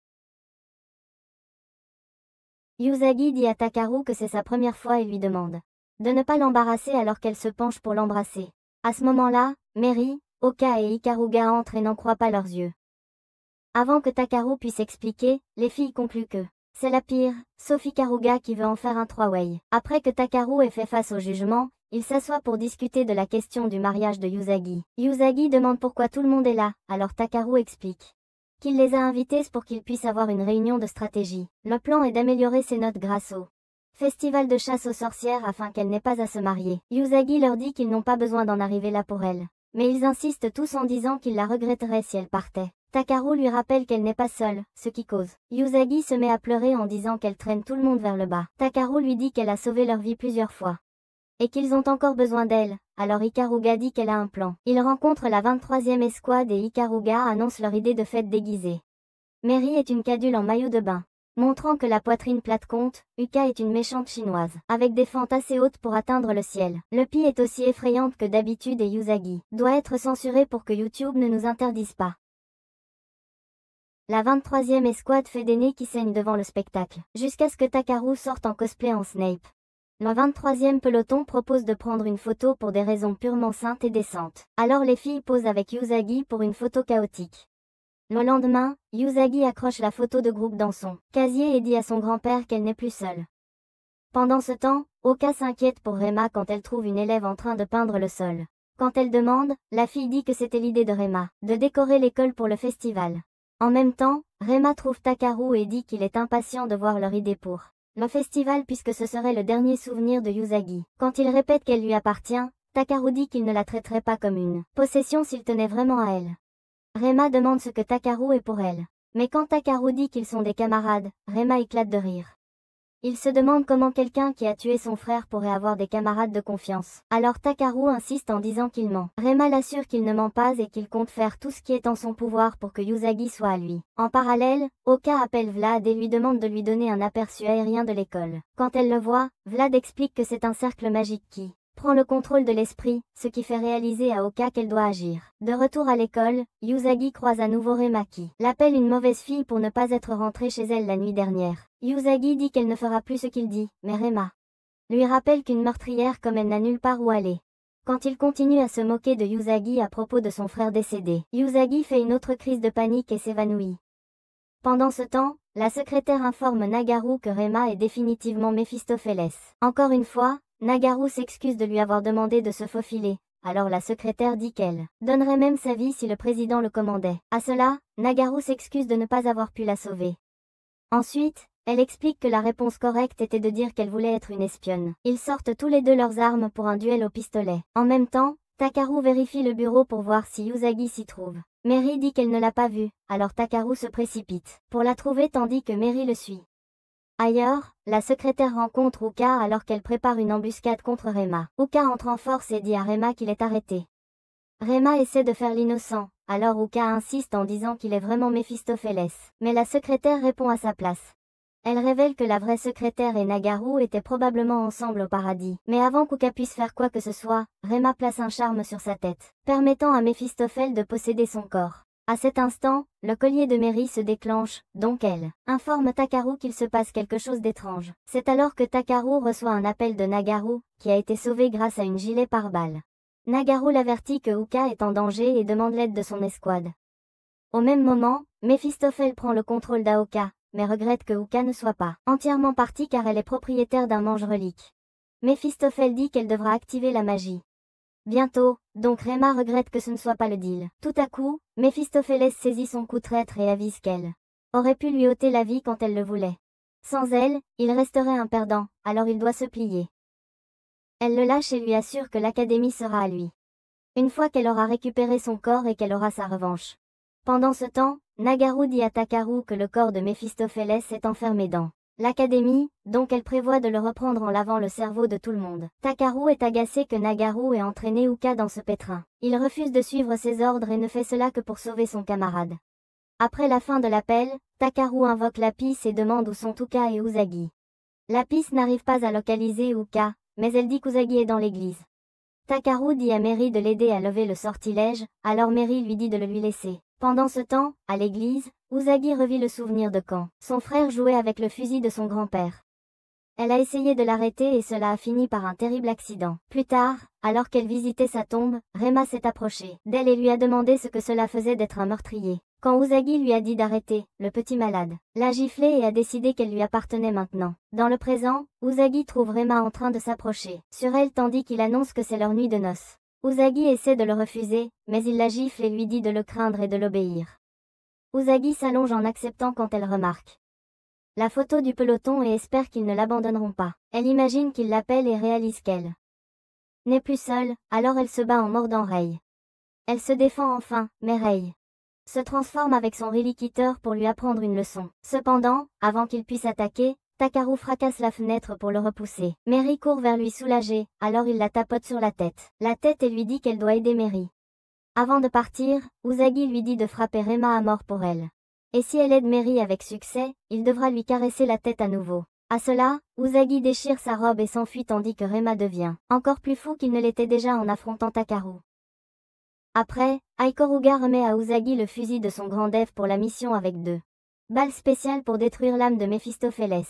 Usagi dit à Takaru que c'est sa première fois et lui demande de ne pas l'embarrasser alors qu'elle se penche pour l'embrasser. À ce moment-là, Meri, Oka et Ikaruga entrent et n'en croient pas leurs yeux. Avant que Takaru puisse expliquer, les filles concluent que c'est la pire, Sophie Karuga qui veut en faire un trois-way. Après que Takaru ait fait face au jugement, il s'assoit pour discuter de la question du mariage de Usagi. Usagi demande pourquoi tout le monde est là, alors Takaru explique qu'il les a invités pour qu'ils puissent avoir une réunion de stratégie. Le plan est d'améliorer ses notes grâce au festival de chasse aux sorcières afin qu'elle n'ait pas à se marier. Usagi leur dit qu'ils n'ont pas besoin d'en arriver là pour elle. Mais ils insistent tous en disant qu'ils la regretteraient si elle partait. Takaru lui rappelle qu'elle n'est pas seule, ce qui cause. Usagi se met à pleurer en disant qu'elle traîne tout le monde vers le bas. Takaru lui dit qu'elle a sauvé leur vie plusieurs fois et qu'ils ont encore besoin d'elle, alors Ikaruga dit qu'elle a un plan. Ils rencontrent la 23e escouade et Ikaruga annonce leur idée de fête déguisée. Mary est une cadule en maillot de bain. Montrant que la poitrine plate compte, Uka est une méchante chinoise, avec des fentes assez hautes pour atteindre le ciel. Lupi est aussi effrayante que d'habitude et Usagi doit être censurée pour que YouTube ne nous interdise pas. La 23e escouade fait des nez qui saignent devant le spectacle, jusqu'à ce que Takaru sorte en cosplay en Snape. Le 23e peloton propose de prendre une photo pour des raisons purement saintes et décentes. Alors les filles posent avec Usagi pour une photo chaotique. Le lendemain, Usagi accroche la photo de groupe dans son casier et dit à son grand-père qu'elle n'est plus seule. Pendant ce temps, Oka s'inquiète pour Rema quand elle trouve une élève en train de peindre le sol. Quand elle demande, la fille dit que c'était l'idée de Rema, de décorer l'école pour le festival. En même temps, Rema trouve Takaru et dit qu'il est impatient de voir leur idée pour le festival puisque ce serait le dernier souvenir de Usagi. Quand il répète qu'elle lui appartient, Takaru dit qu'il ne la traiterait pas comme une possession s'il tenait vraiment à elle. Rema demande ce que Takaru est pour elle. Mais quand Takaru dit qu'ils sont des camarades, Rema éclate de rire. Il se demande comment quelqu'un qui a tué son frère pourrait avoir des camarades de confiance. Alors Takaru insiste en disant qu'il ment. Rema l'assure qu'il ne ment pas et qu'il compte faire tout ce qui est en son pouvoir pour que Usagi soit à lui. En parallèle, Oka appelle Vlad et lui demande de lui donner un aperçu aérien de l'école. Quand elle le voit, Vlad explique que c'est un cercle magique qui prend le contrôle de l'esprit, ce qui fait réaliser à Oka qu'elle doit agir. De retour à l'école, Usagi croise à nouveau Rema qui l'appelle une mauvaise fille pour ne pas être rentrée chez elle la nuit dernière. Usagi dit qu'elle ne fera plus ce qu'il dit, mais Rema lui rappelle qu'une meurtrière comme elle n'a nulle part où aller. Quand il continue à se moquer de Usagi à propos de son frère décédé, Usagi fait une autre crise de panique et s'évanouit. Pendant ce temps, la secrétaire informe Nagaru que Rema est définitivement Méphistophélès. Encore une fois, Nagaru s'excuse de lui avoir demandé de se faufiler, alors la secrétaire dit qu'elle donnerait même sa vie si le président le commandait. À cela, Nagaru s'excuse de ne pas avoir pu la sauver. Ensuite, elle explique que la réponse correcte était de dire qu'elle voulait être une espionne. Ils sortent tous les deux leurs armes pour un duel au pistolet. En même temps, Takaru vérifie le bureau pour voir si Usagi s'y trouve. Mary dit qu'elle ne l'a pas vue, alors Takaru se précipite pour la trouver tandis que Mary le suit. Ailleurs, la secrétaire rencontre Uka alors qu'elle prépare une embuscade contre Rema. Uka entre en force et dit à Rema qu'il est arrêté. Rema essaie de faire l'innocent, alors Uka insiste en disant qu'il est vraiment Méphistophélès. Mais la secrétaire répond à sa place. Elle révèle que la vraie secrétaire et Nagaru étaient probablement ensemble au paradis. Mais avant qu'Uka puisse faire quoi que ce soit, Rema place un charme sur sa tête, permettant à Méphistophèle de posséder son corps. À cet instant, le collier de Mary se déclenche, donc elle informe Takaru qu'il se passe quelque chose d'étrange. C'est alors que Takaru reçoit un appel de Nagaru, qui a été sauvé grâce à une gilet pare-balles. Nagaru l'avertit que Uka est en danger et demande l'aide de son escouade. Au même moment, Méphistophèle prend le contrôle d'Aoka, mais regrette que Uka ne soit pas entièrement partie car elle est propriétaire d'un mange-relique. Méphistophèle dit qu'elle devra activer la magie bientôt, donc Rema regrette que ce ne soit pas le deal. Tout à coup, Méphistophélès saisit son coup traître et avise qu'elle aurait pu lui ôter la vie quand elle le voulait. Sans elle, il resterait un perdant, alors il doit se plier. Elle le lâche et lui assure que l'académie sera à lui. Une fois qu'elle aura récupéré son corps et qu'elle aura sa revanche. Pendant ce temps, Nagaru dit à Takaru que le corps de Méphistophélès est enfermé dans l'académie, donc elle prévoit de le reprendre en lavant le cerveau de tout le monde. Takaru est agacé que Nagaru ait entraîné Uka dans ce pétrin. Il refuse de suivre ses ordres et ne fait cela que pour sauver son camarade. Après la fin de l'appel, Takaru invoque Lapis et demande où sont Uka et Usagi. Lapis n'arrive pas à localiser Uka, mais elle dit qu'Usagi est dans l'église. Takaru dit à Mary de l'aider à lever le sortilège, alors Mary lui dit de le lui laisser. Pendant ce temps, à l'église, Usagi revit le souvenir de quand son frère jouait avec le fusil de son grand-père. Elle a essayé de l'arrêter et cela a fini par un terrible accident. Plus tard, alors qu'elle visitait sa tombe, Rema s'est approchée d'elle et lui a demandé ce que cela faisait d'être un meurtrier. Quand Usagi lui a dit d'arrêter, le petit malade l'a giflé et a décidé qu'elle lui appartenait maintenant. Dans le présent, Usagi trouve Rema en train de s'approcher sur elle tandis qu'il annonce que c'est leur nuit de noces. Usagi essaie de le refuser, mais il la gifle et lui dit de le craindre et de l'obéir. Usagi s'allonge en acceptant quand elle remarque la photo du peloton et espère qu'ils ne l'abandonneront pas. Elle imagine qu'il l'appelle et réalise qu'elle n'est plus seule, alors elle se bat en mordant Rei. Elle se défend enfin, mais Rei se transforme avec son reliquiteur pour lui apprendre une leçon. Cependant, avant qu'il puisse attaquer, Takaru fracasse la fenêtre pour le repousser. Mary court vers lui soulagée, alors il la tapote sur la tête et lui dit qu'elle doit aider Mary. Avant de partir, Usagi lui dit de frapper Rema à mort pour elle. Et si elle aide Mary avec succès, il devra lui caresser la tête à nouveau. À cela, Usagi déchire sa robe et s'enfuit tandis que Rema devient encore plus fou qu'il ne l'était déjà en affrontant Takaru. Après, Aikoruga remet à Usagi le fusil de son grand dev pour la mission avec 2 balles spéciales pour détruire l'âme de Méphistophélès.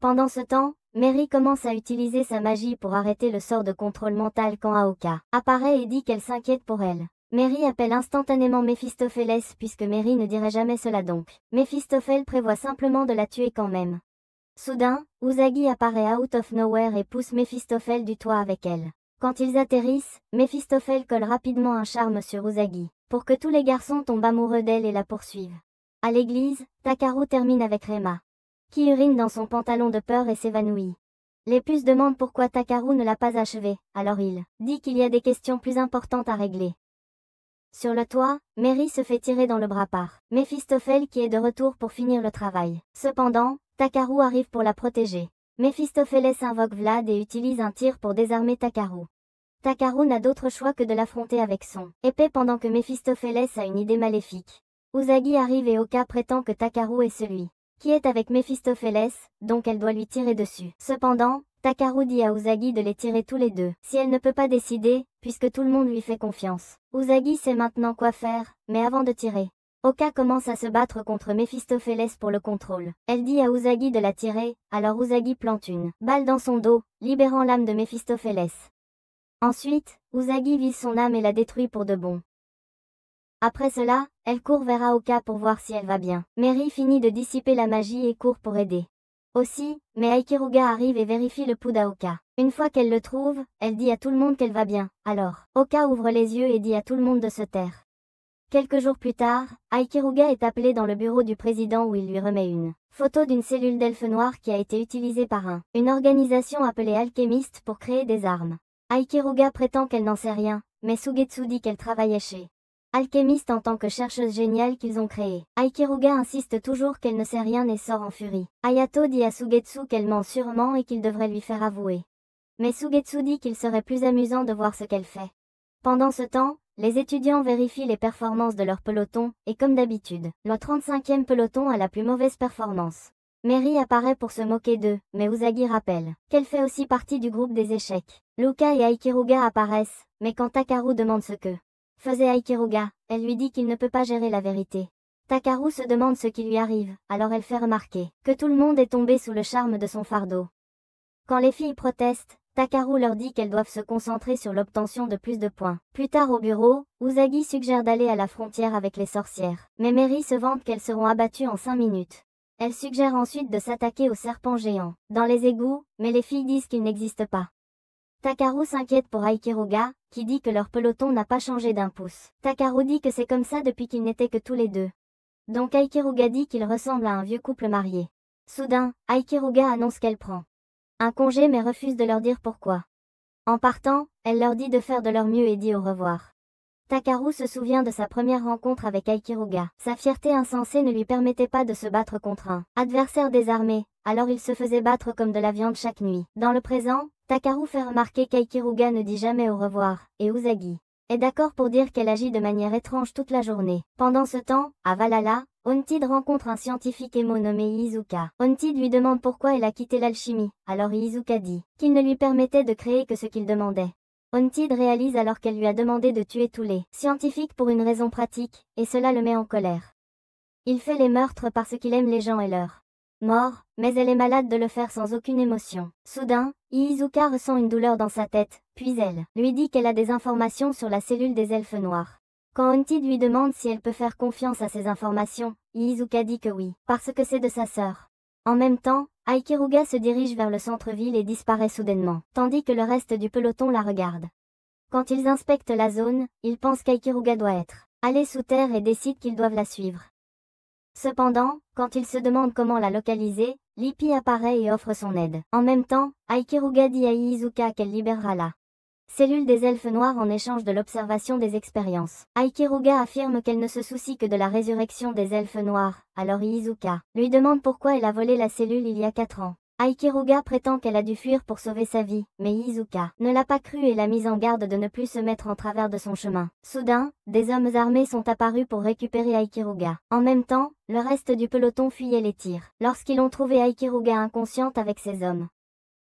Pendant ce temps, Mary commence à utiliser sa magie pour arrêter le sort de contrôle mental quand Aoka apparaît et dit qu'elle s'inquiète pour elle. Mary appelle instantanément Méphistophélès puisque Mary ne dirait jamais cela donc. Méphistophèle prévoit simplement de la tuer quand même. Soudain, Usagi apparaît out of nowhere et pousse Méphistophèle du toit avec elle. Quand ils atterrissent, Méphistophèle colle rapidement un charme sur Usagi, pour que tous les garçons tombent amoureux d'elle et la poursuivent. À l'église, Takaru termine avec Rema, qui urine dans son pantalon de peur et s'évanouit. Les puces demandent pourquoi Takaru ne l'a pas achevé, alors il dit qu'il y a des questions plus importantes à régler. Sur le toit, Mary se fait tirer dans le bras par Méphistophèle qui est de retour pour finir le travail. Cependant, Takaru arrive pour la protéger. Méphistophélès invoque Vlad et utilise un tir pour désarmer Takaru. Takaru n'a d'autre choix que de l'affronter avec son épée pendant que Méphistophélès a une idée maléfique. Usagi arrive et Oka prétend que Takaru est celui qui est avec Méphistophélès, donc elle doit lui tirer dessus. Cependant, Takaru dit à Usagi de les tirer tous les deux, si elle ne peut pas décider, puisque tout le monde lui fait confiance. Usagi sait maintenant quoi faire, mais avant de tirer, Oka commence à se battre contre Méphistophélès pour le contrôle. Elle dit à Usagi de la tirer, alors Usagi plante une balle dans son dos, libérant l'âme de Méphistophélès. Ensuite, Usagi vise son âme et la détruit pour de bon. Après cela, elle court vers Aoka pour voir si elle va bien. Mary finit de dissiper la magie et court pour aider. Aussi, mais Aikeruga arrive et vérifie le pouls d'Aoka. Une fois qu'elle le trouve, elle dit à tout le monde qu'elle va bien. Alors, Oka ouvre les yeux et dit à tout le monde de se taire. Quelques jours plus tard, Aikeruga est appelé dans le bureau du président où il lui remet une photo d'une cellule d'elfes noirs qui a été utilisée par une organisation appelée Alchemist pour créer des armes. Aikeruga prétend qu'elle n'en sait rien, mais Sugetsu dit qu'elle travaillait chez Alchemist en tant que chercheuse géniale qu'ils ont créée. Aikeruga insiste toujours qu'elle ne sait rien et sort en furie. Hayato dit à Sugetsu qu'elle ment sûrement et qu'il devrait lui faire avouer. Mais Sugetsu dit qu'il serait plus amusant de voir ce qu'elle fait. Pendant ce temps, les étudiants vérifient les performances de leur peloton, et comme d'habitude, le 35e peloton a la plus mauvaise performance. Mary apparaît pour se moquer d'eux, mais Usagi rappelle qu'elle fait aussi partie du groupe des échecs. Luka et Aikeruga apparaissent, mais quand Takaru demande ce que faisait Aikeruga, elle lui dit qu'il ne peut pas gérer la vérité. Takaru se demande ce qui lui arrive, alors elle fait remarquer que tout le monde est tombé sous le charme de son fardeau. Quand les filles protestent, Takaru leur dit qu'elles doivent se concentrer sur l'obtention de plus de points. Plus tard au bureau, Usagi suggère d'aller à la frontière avec les sorcières, mais Mary se vante qu'elles seront abattues en 5 minutes. Elle suggère ensuite de s'attaquer aux serpents géants dans les égouts, mais les filles disent qu'ils n'existent pas. Takaru s'inquiète pour Aikeruga, qui dit que leur peloton n'a pas changé d'un pouce. Takaru dit que c'est comme ça depuis qu'ils n'étaient que tous les deux. Donc Aikeruga dit qu'il ressemble à un vieux couple marié. Soudain, Aikeruga annonce qu'elle prend un congé mais refuse de leur dire pourquoi. En partant, elle leur dit de faire de leur mieux et dit au revoir. Takaru se souvient de sa première rencontre avec Aikeruga. Sa fierté insensée ne lui permettait pas de se battre contre un adversaire désarmé, alors il se faisait battre comme de la viande chaque nuit. Dans le présent, Takaru fait remarquer qu'Aikeruga ne dit jamais au revoir, et Usagi est d'accord pour dire qu'elle agit de manière étrange toute la journée. Pendant ce temps, à Valhalla, Ontid rencontre un scientifique émo nommé Iizuka. Ontid lui demande pourquoi elle a quitté l'alchimie, alors Iizuka dit qu'il ne lui permettait de créer que ce qu'il demandait. Ontid réalise alors qu'elle lui a demandé de tuer tous les scientifiques pour une raison pratique, et cela le met en colère. Il fait les meurtres parce qu'il aime les gens et leur mort, mais elle est malade de le faire sans aucune émotion. Soudain, Iizuka ressent une douleur dans sa tête, puis elle lui dit qu'elle a des informations sur la cellule des elfes noirs. Quand Haunted lui demande si elle peut faire confiance à ces informations, Iizuka dit que oui, parce que c'est de sa sœur. En même temps, Aikiruga se dirige vers le centre-ville et disparaît soudainement, tandis que le reste du peloton la regarde. Quand ils inspectent la zone, ils pensent qu'Aikiruga doit être allé sous terre et décident qu'ils doivent la suivre. Cependant, quand ils se demandent comment la localiser, Lippi apparaît et offre son aide. En même temps, Aikiruga dit à Iizuka qu'elle libérera la cellule des elfes noirs en échange de l'observation des expériences. Aikiruga affirme qu'elle ne se soucie que de la résurrection des elfes noirs, alors Iizuka lui demande pourquoi elle a volé la cellule il y a 4 ans. Aikiruga prétend qu'elle a dû fuir pour sauver sa vie, mais Iizuka ne l'a pas cru et l'a mise en garde de ne plus se mettre en travers de son chemin. Soudain, des hommes armés sont apparus pour récupérer Aikiruga. En même temps, le reste du peloton fuyait les tirs, lorsqu'ils ont trouvé Aikiruga inconsciente avec ses hommes.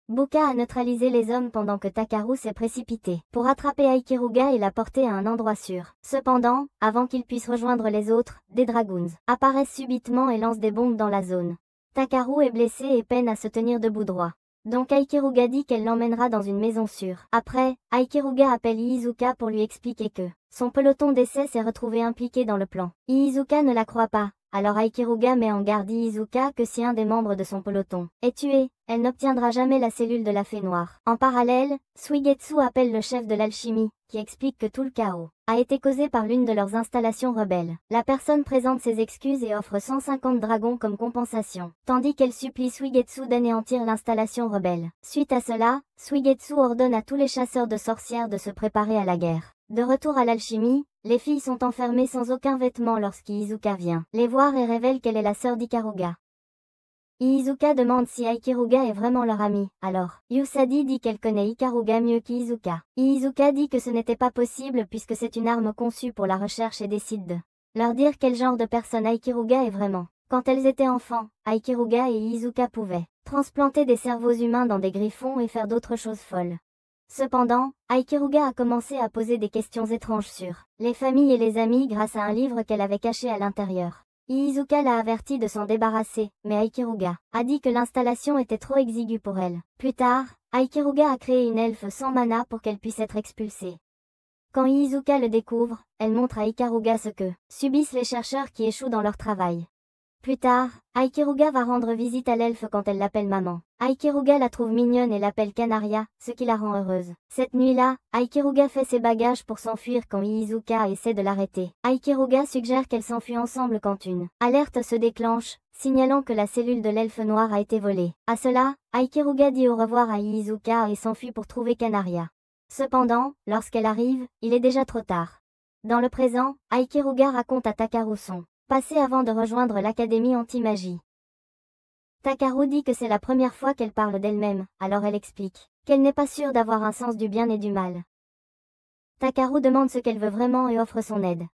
Buka a neutralisé les hommes pendant que Takaru s'est précipité pour attraper Aikiruga et la porter à un endroit sûr. Cependant, avant qu'il puisse rejoindre les autres, des Dragoons apparaissent subitement et lancent des bombes dans la zone. Takaru est blessé et peine à se tenir debout droit. Donc Aikiruga dit qu'elle l'emmènera dans une maison sûre. Après, Aikiruga appelle Iizuka pour lui expliquer que son peloton d'essai s'est retrouvé impliqué dans le plan. Iizuka ne la croit pas. Alors Aikiruga met en garde Iizuka que si un des membres de son peloton est tué, elle n'obtiendra jamais la cellule de la fée noire. En parallèle, Suigetsu appelle le chef de l'alchimie, qui explique que tout le chaos a été causé par l'une de leurs installations rebelles. La personne présente ses excuses et offre 150 dragons comme compensation, tandis qu'elle supplie Suigetsu d'anéantir l'installation rebelle. Suite à cela, Suigetsu ordonne à tous les chasseurs de sorcières de se préparer à la guerre. De retour à l'alchimie, les filles sont enfermées sans aucun vêtement lorsqu'Iizuka vient les voir et révèle qu'elle est la sœur d'Ikaruga. Iizuka demande si Aikiruga est vraiment leur amie, alors Yusadi dit qu'elle connaît Ikaruga mieux qu'Iizuka. Iizuka dit que ce n'était pas possible puisque c'est une arme conçue pour la recherche et décide de leur dire quel genre de personne Aikiruga est vraiment. Quand elles étaient enfants, Aikiruga et Iizuka pouvaient transplanter des cerveaux humains dans des griffons et faire d'autres choses folles. Cependant, Aikiruga a commencé à poser des questions étranges sur les familles et les amis grâce à un livre qu'elle avait caché à l'intérieur. Iizuka l'a averti de s'en débarrasser, mais Aikiruga a dit que l'installation était trop exiguë pour elle. Plus tard, Aikiruga a créé une elfe sans mana pour qu'elle puisse être expulsée. Quand Iizuka le découvre, elle montre à Ikaruga ce que subissent les chercheurs qui échouent dans leur travail. Plus tard, Aikiruga va rendre visite à l'elfe quand elle l'appelle maman. Aikiruga la trouve mignonne et l'appelle Canaria, ce qui la rend heureuse. Cette nuit-là, Aikiruga fait ses bagages pour s'enfuir quand Iizuka essaie de l'arrêter. Aikiruga suggère qu'elle s'enfuit ensemble quand une alerte se déclenche, signalant que la cellule de l'elfe noir a été volée. À cela, Aikiruga dit au revoir à Iizuka et s'enfuit pour trouver Canaria. Cependant, lorsqu'elle arrive, il est déjà trop tard. Dans le présent, Aikiruga raconte à Takaru son passé avant de rejoindre l'académie anti-magie. Takaru dit que c'est la première fois qu'elle parle d'elle-même, alors elle explique qu'elle n'est pas sûre d'avoir un sens du bien et du mal. Takaru demande ce qu'elle veut vraiment et offre son aide.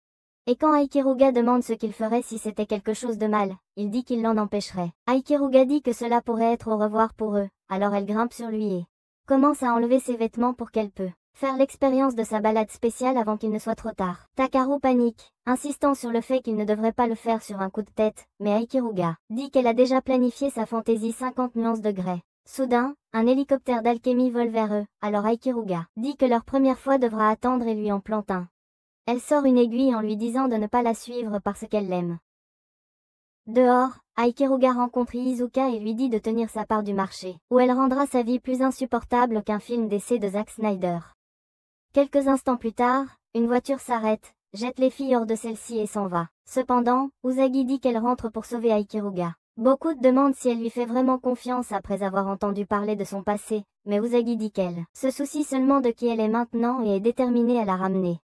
Et quand Aikiruga demande ce qu'il ferait si c'était quelque chose de mal, il dit qu'il l'en empêcherait. Aikiruga dit que cela pourrait être au revoir pour eux, alors elle grimpe sur lui et commence à enlever ses vêtements pour qu'elle peut faire l'expérience de sa balade spéciale avant qu'il ne soit trop tard. Takaru panique, insistant sur le fait qu'il ne devrait pas le faire sur un coup de tête, mais Aikiruga dit qu'elle a déjà planifié sa fantaisie 50 nuances degrés. Soudain, un hélicoptère d'alchimie vole vers eux, alors Aikiruga dit que leur première fois devra attendre et lui en plante un. Elle sort une aiguille en lui disant de ne pas la suivre parce qu'elle l'aime. Dehors, Aikiruga rencontre Iizuka et lui dit de tenir sa part du marché, où elle rendra sa vie plus insupportable qu'un film d'essai de Zack Snyder. Quelques instants plus tard, une voiture s'arrête, jette les filles hors de celle-ci et s'en va. Cependant, Usagi dit qu'elle rentre pour sauver Aikiruga. Beaucoup demandent si elle lui fait vraiment confiance après avoir entendu parler de son passé, mais Usagi dit qu'elle se soucie seulement de qui elle est maintenant et est déterminée à la ramener.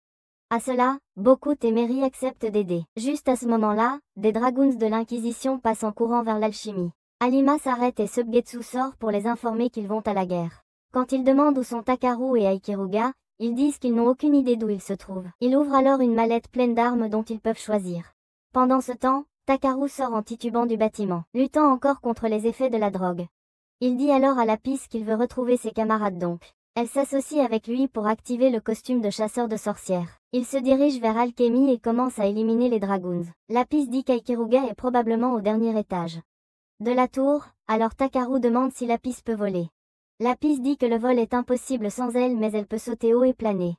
À cela, Bokut et Mary acceptent d'aider. Juste à ce moment-là, des Dragoons de l'Inquisition passent en courant vers l'alchimie. Alima s'arrête et Subgetsu sort pour les informer qu'ils vont à la guerre. Quand ils demandent où sont Takaru et Aikiruga, ils disent qu'ils n'ont aucune idée d'où ils se trouvent. Ils ouvrent alors une mallette pleine d'armes dont ils peuvent choisir. Pendant ce temps, Takaru sort en titubant du bâtiment, luttant encore contre les effets de la drogue. Il dit alors à Lapis qu'il veut retrouver ses camarades donc. Elle s'associe avec lui pour activer le costume de chasseur de sorcières. Il se dirige vers Alchemy et commence à éliminer les Dragoons. Lapis dit qu'Aikiruga est probablement au dernier étage de la tour, alors Takaru demande si Lapis peut voler. Lapis dit que le vol est impossible sans elle mais elle peut sauter haut et planer.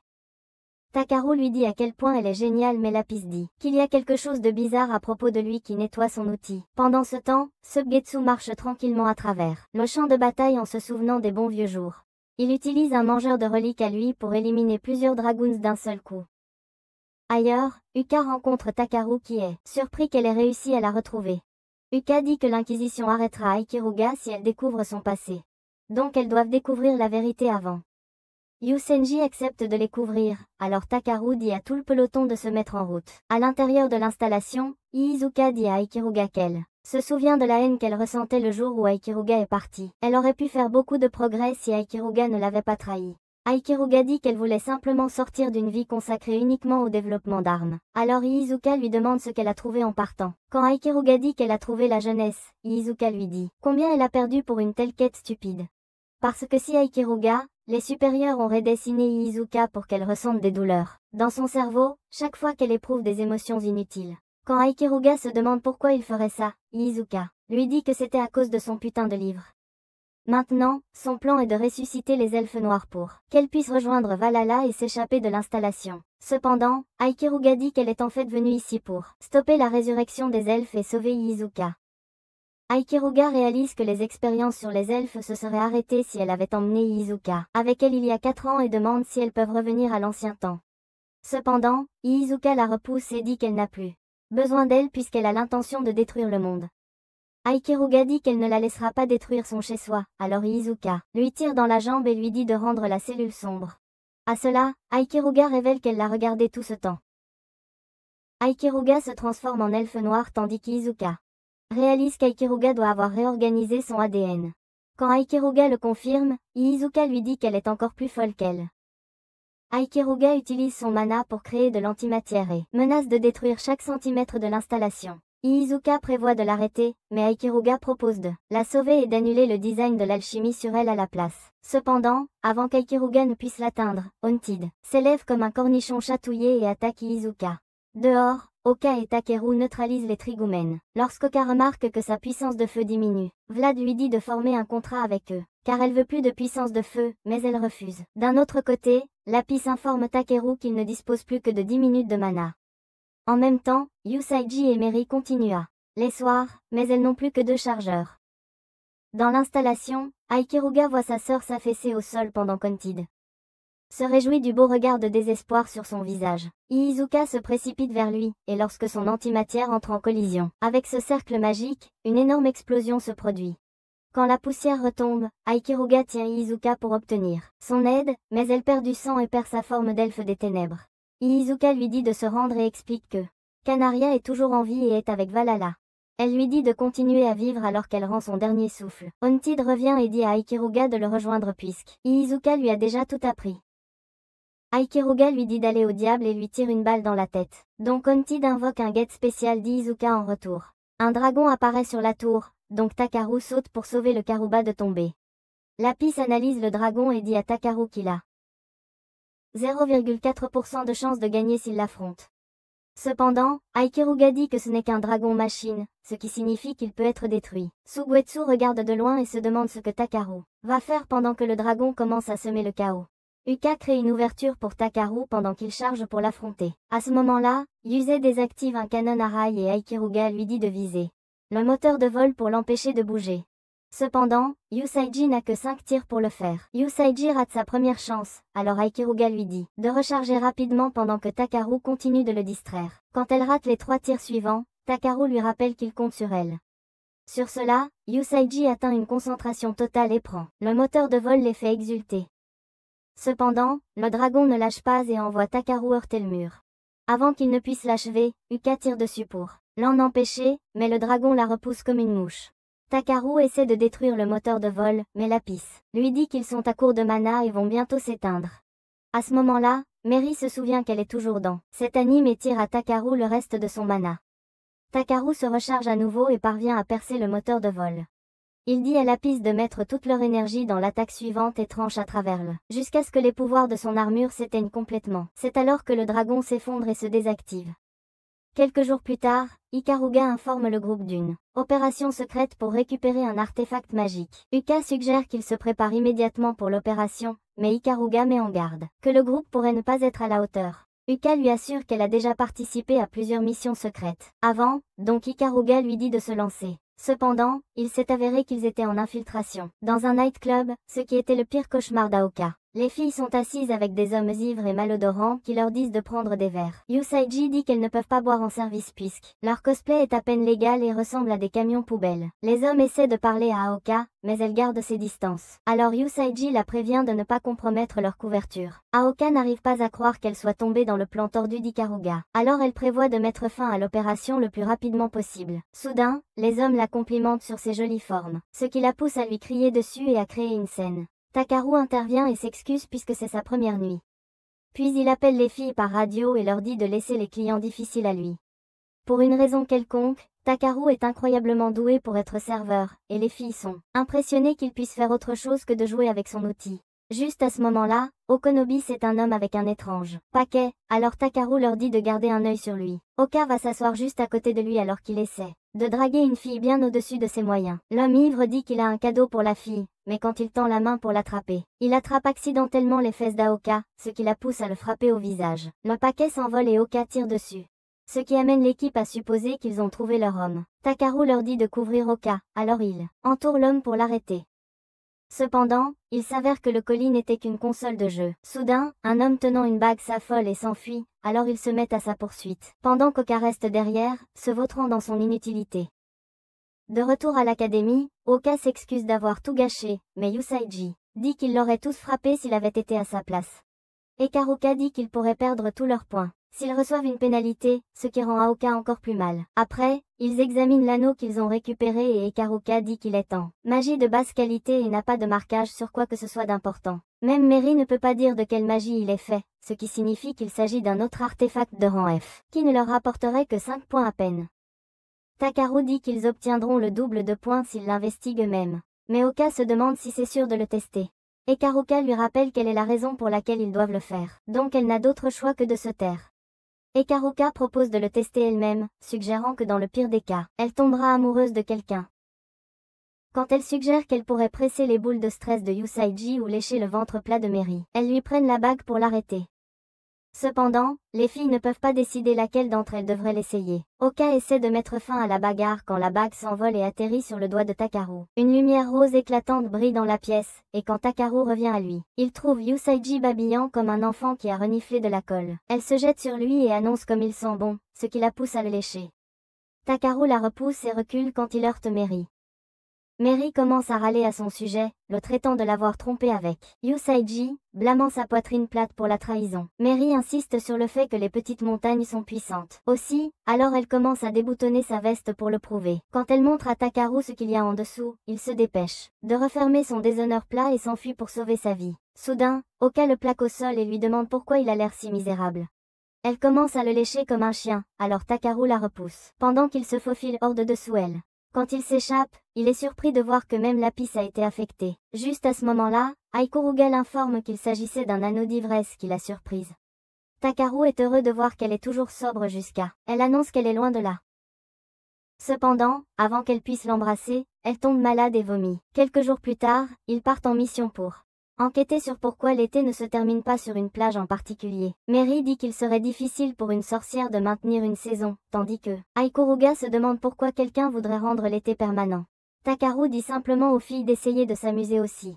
Takaru lui dit à quel point elle est géniale, mais Lapis dit qu'il y a quelque chose de bizarre à propos de lui qui nettoie son outil. Pendant ce temps, Subgetsu marche tranquillement à travers le champ de bataille en se souvenant des bons vieux jours. Il utilise un mangeur de reliques à lui pour éliminer plusieurs dragoons d'un seul coup. Ailleurs, Uka rencontre Takaru qui est surpris qu'elle ait réussi à la retrouver. Uka dit que l'Inquisition arrêtera Aikiruga si elle découvre son passé. Donc elles doivent découvrir la vérité avant. Yusenji accepte de les couvrir, alors Takaru dit à tout le peloton de se mettre en route. À l'intérieur de l'installation, Iizuka dit à Aikiruga qu'elle se souvient de la haine qu'elle ressentait le jour où Aikiruga est parti. Elle aurait pu faire beaucoup de progrès si Aikiruga ne l'avait pas trahi. Aikiruga dit qu'elle voulait simplement sortir d'une vie consacrée uniquement au développement d'armes. Alors Iizuka lui demande ce qu'elle a trouvé en partant. Quand Aikiruga dit qu'elle a trouvé la jeunesse, Iizuka lui dit combien elle a perdu pour une telle quête stupide. Parce que si Aikiruga, les supérieurs ont redessiné Iizuka pour qu'elle ressente des douleurs dans son cerveau, chaque fois qu'elle éprouve des émotions inutiles. Quand Aikiruga se demande pourquoi il ferait ça, Iizuka lui dit que c'était à cause de son putain de livre. Maintenant, son plan est de ressusciter les elfes noirs pour qu'elle puisse rejoindre Valhalla et s'échapper de l'installation. Cependant, Aikiruga dit qu'elle est en fait venue ici pour stopper la résurrection des elfes et sauver Iizuka. Aikiruga réalise que les expériences sur les elfes se seraient arrêtées si elle avait emmené Iizuka avec elle il y a 4 ans et demande si elles peuvent revenir à l'ancien temps. Cependant, Iizuka la repousse et dit qu'elle n'a plus besoin d'elle puisqu'elle a l'intention de détruire le monde. Aikiruga dit qu'elle ne la laissera pas détruire son chez-soi, alors Iizuka lui tire dans la jambe et lui dit de rendre la cellule sombre. À cela, Aikiruga révèle qu'elle l'a regardé tout ce temps. Aikiruga se transforme en elfe noir tandis qu'Iizuka réalise qu'Aikiruga doit avoir réorganisé son ADN. Quand Aikiruga le confirme, Iizuka lui dit qu'elle est encore plus folle qu'elle. Aikiruga utilise son mana pour créer de l'antimatière et menace de détruire chaque centimètre de l'installation. Iizuka prévoit de l'arrêter, mais Aikiruga propose de la sauver et d'annuler le design de l'alchimie sur elle à la place. Cependant, avant qu'Aikiruga ne puisse l'atteindre, Haunted s'élève comme un cornichon chatouillé et attaque Iizuka. Dehors, Oka et Takeru neutralisent les Trigoumen. Lorsqu'Oka remarque que sa puissance de feu diminue, Vlad lui dit de former un contrat avec eux, car elle veut plus de puissance de feu, mais elle refuse. D'un autre côté, Lapis informe Takeru qu'il ne dispose plus que de 10 minutes de mana. En même temps, Yusaiji et Meri continuent à les soirs, mais elles n'ont plus que 2 chargeurs. Dans l'installation, Aikiruga voit sa sœur s'affaisser au sol pendant qu'Haunted se réjouit du beau regard de désespoir sur son visage. Iizuka se précipite vers lui, et lorsque son antimatière entre en collision avec ce cercle magique, une énorme explosion se produit. Quand la poussière retombe, Aikiruga tient Iizuka pour obtenir son aide, mais elle perd du sang et perd sa forme d'elfe des ténèbres. Iizuka lui dit de se rendre et explique que Canaria est toujours en vie et est avec Valhalla. Elle lui dit de continuer à vivre alors qu'elle rend son dernier souffle. Haunted revient et dit à Aikiruga de le rejoindre puisque Iizuka lui a déjà tout appris. Aikiruga lui dit d'aller au diable et lui tire une balle dans la tête. Donc Haunted invoque un get spécial d'Iizuka en retour. Un dragon apparaît sur la tour, donc Takaru saute pour sauver le Karuba de tomber. Lapis analyse le dragon et dit à Takaru qu'il a 0,4% de chance de gagner s'il l'affronte. Cependant, Aikiruga dit que ce n'est qu'un dragon machine, ce qui signifie qu'il peut être détruit. Sugetsu regarde de loin et se demande ce que Takaru va faire pendant que le dragon commence à semer le chaos. Uka crée une ouverture pour Takaru pendant qu'il charge pour l'affronter. À ce moment-là, Yusei désactive un canon à rail et Aikiruga lui dit de viser le moteur de vol pour l'empêcher de bouger. Cependant, Yusaiji n'a que 5 tirs pour le faire. Yusaiji rate sa première chance, alors Aikiruga lui dit de recharger rapidement pendant que Takaru continue de le distraire. Quand elle rate les 3 tirs suivants, Takaru lui rappelle qu'il compte sur elle. Sur cela, Yusaiji atteint une concentration totale et prend le moteur de vol les fait exulter. Cependant, le dragon ne lâche pas et envoie Takaru heurter le mur. Avant qu'il ne puisse l'achever, Uka tire dessus pour l'en empêcher, mais le dragon la repousse comme une mouche. Takaru essaie de détruire le moteur de vol, mais Lapis lui dit qu'ils sont à court de mana et vont bientôt s'éteindre. À ce moment-là, Meri se souvient qu'elle est toujours dans cet anime et tire à Takaru le reste de son mana. Takaru se recharge à nouveau et parvient à percer le moteur de vol. Il dit à Lapis de mettre toute leur énergie dans l'attaque suivante et tranche à travers le, jusqu'à ce que les pouvoirs de son armure s'éteignent complètement. C'est alors que le dragon s'effondre et se désactive. Quelques jours plus tard, Ikaruga informe le groupe d'une opération secrète pour récupérer un artefact magique. Uka suggère qu'il se prépare immédiatement pour l'opération, mais Ikaruga met en garde que le groupe pourrait ne pas être à la hauteur. Uka lui assure qu'elle a déjà participé à plusieurs missions secrètes avant, donc Ikaruga lui dit de se lancer. Cependant, il s'est avéré qu'ils étaient en infiltration dans un nightclub, ce qui était le pire cauchemar d'Aoka. Les filles sont assises avec des hommes ivres et malodorants qui leur disent de prendre des verres. Yusaiji dit qu'elles ne peuvent pas boire en service puisque leur cosplay est à peine légal et ressemble à des camions poubelles. Les hommes essaient de parler à Aoka, mais elle garde ses distances. Alors Yusaiji la prévient de ne pas compromettre leur couverture. Aoka n'arrive pas à croire qu'elle soit tombée dans le plan tordu d'Ikaruga. Alors elle prévoit de mettre fin à l'opération le plus rapidement possible. Soudain, les hommes la complimentent sur ses jolies formes, ce qui la pousse à lui crier dessus et à créer une scène. Takaru intervient et s'excuse puisque c'est sa première nuit. Puis il appelle les filles par radio et leur dit de laisser les clients difficiles à lui. Pour une raison quelconque, Takaru est incroyablement doué pour être serveur, et les filles sont impressionnées qu'il puisse faire autre chose que de jouer avec son outil. Juste à ce moment-là, Okonobi c'est un homme avec un étrange paquet, alors Takaru leur dit de garder un œil sur lui. Oka va s'asseoir juste à côté de lui alors qu'il essaie de draguer une fille bien au-dessus de ses moyens. L'homme ivre dit qu'il a un cadeau pour la fille, mais quand il tend la main pour l'attraper, il attrape accidentellement les fesses d'Aoka, ce qui la pousse à le frapper au visage. Le paquet s'envole et Oka tire dessus, ce qui amène l'équipe à supposer qu'ils ont trouvé leur homme. Takaru leur dit de couvrir Oka, alors il entoure l'homme pour l'arrêter. Cependant, il s'avère que le colis n'était qu'une console de jeu. Soudain, un homme tenant une bague s'affole et s'enfuit, alors ils se mettent à sa poursuite. Pendant qu'Oka reste derrière, se vautrant dans son inutilité. De retour à l'académie, Oka s'excuse d'avoir tout gâché, mais Yusaiji dit qu'ils l'auraient tous frappé s'il avait été à sa place. Ikaruga dit qu'ils pourraient perdre tous leurs points s'ils reçoivent une pénalité, ce qui rend Aoka encore plus mal. Après, ils examinent l'anneau qu'ils ont récupéré et Ikaruga dit qu'il est en magie de basse qualité et n'a pas de marquage sur quoi que ce soit d'important. Même Mary ne peut pas dire de quelle magie il est fait, ce qui signifie qu'il s'agit d'un autre artefact de rang F, qui ne leur rapporterait que 5 points à peine. Takaru dit qu'ils obtiendront le double de points s'ils l'investiguent eux-mêmes. Mais Oka se demande si c'est sûr de le tester. Ikaruga lui rappelle quelle est la raison pour laquelle ils doivent le faire, donc elle n'a d'autre choix que de se taire. Ikaruga propose de le tester elle-même, suggérant que dans le pire des cas, elle tombera amoureuse de quelqu'un. Quand elle suggère qu'elle pourrait presser les boules de stress de Yusaiji ou lécher le ventre plat de Mary, elles lui prennent la bague pour l'arrêter. Cependant, les filles ne peuvent pas décider laquelle d'entre elles devrait l'essayer. Oka essaie de mettre fin à la bagarre quand la bague s'envole et atterrit sur le doigt de Takaru. Une lumière rose éclatante brille dans la pièce, et quand Takaru revient à lui, il trouve Yusaiji babillant comme un enfant qui a reniflé de la colle. Elle se jette sur lui et annonce comme il sent bon, ce qui la pousse à le lécher. Takaru la repousse et recule quand il heurte Mary. Mary commence à râler à son sujet, le traitant de l'avoir trompé avec Yusaiji, blâmant sa poitrine plate pour la trahison. Mary insiste sur le fait que les petites montagnes sont puissantes. Aussi, alors elle commence à déboutonner sa veste pour le prouver. Quand elle montre à Takaru ce qu'il y a en dessous, il se dépêche de refermer son déshonneur plat et s'enfuit pour sauver sa vie. Soudain, Oka le plaque au sol et lui demande pourquoi il a l'air si misérable. Elle commence à le lécher comme un chien, alors Takaru la repousse, pendant qu'il se faufile hors de dessous elle. Quand il s'échappe, il est surpris de voir que même la pisse a été affectée. Juste à ce moment-là, Ikaruga l'informe qu'il s'agissait d'un anneau d'ivresse qui l'a surprise. Takaru est heureux de voir qu'elle est toujours sobre jusqu'à. Elle annonce qu'elle est loin de là. Cependant, avant qu'elle puisse l'embrasser, elle tombe malade et vomit. Quelques jours plus tard, ils partent en mission pour enquêter sur pourquoi l'été ne se termine pas sur une plage en particulier. Mary dit qu'il serait difficile pour une sorcière de maintenir une saison, tandis que Ikaruga se demande pourquoi quelqu'un voudrait rendre l'été permanent. Takaru dit simplement aux filles d'essayer de s'amuser aussi.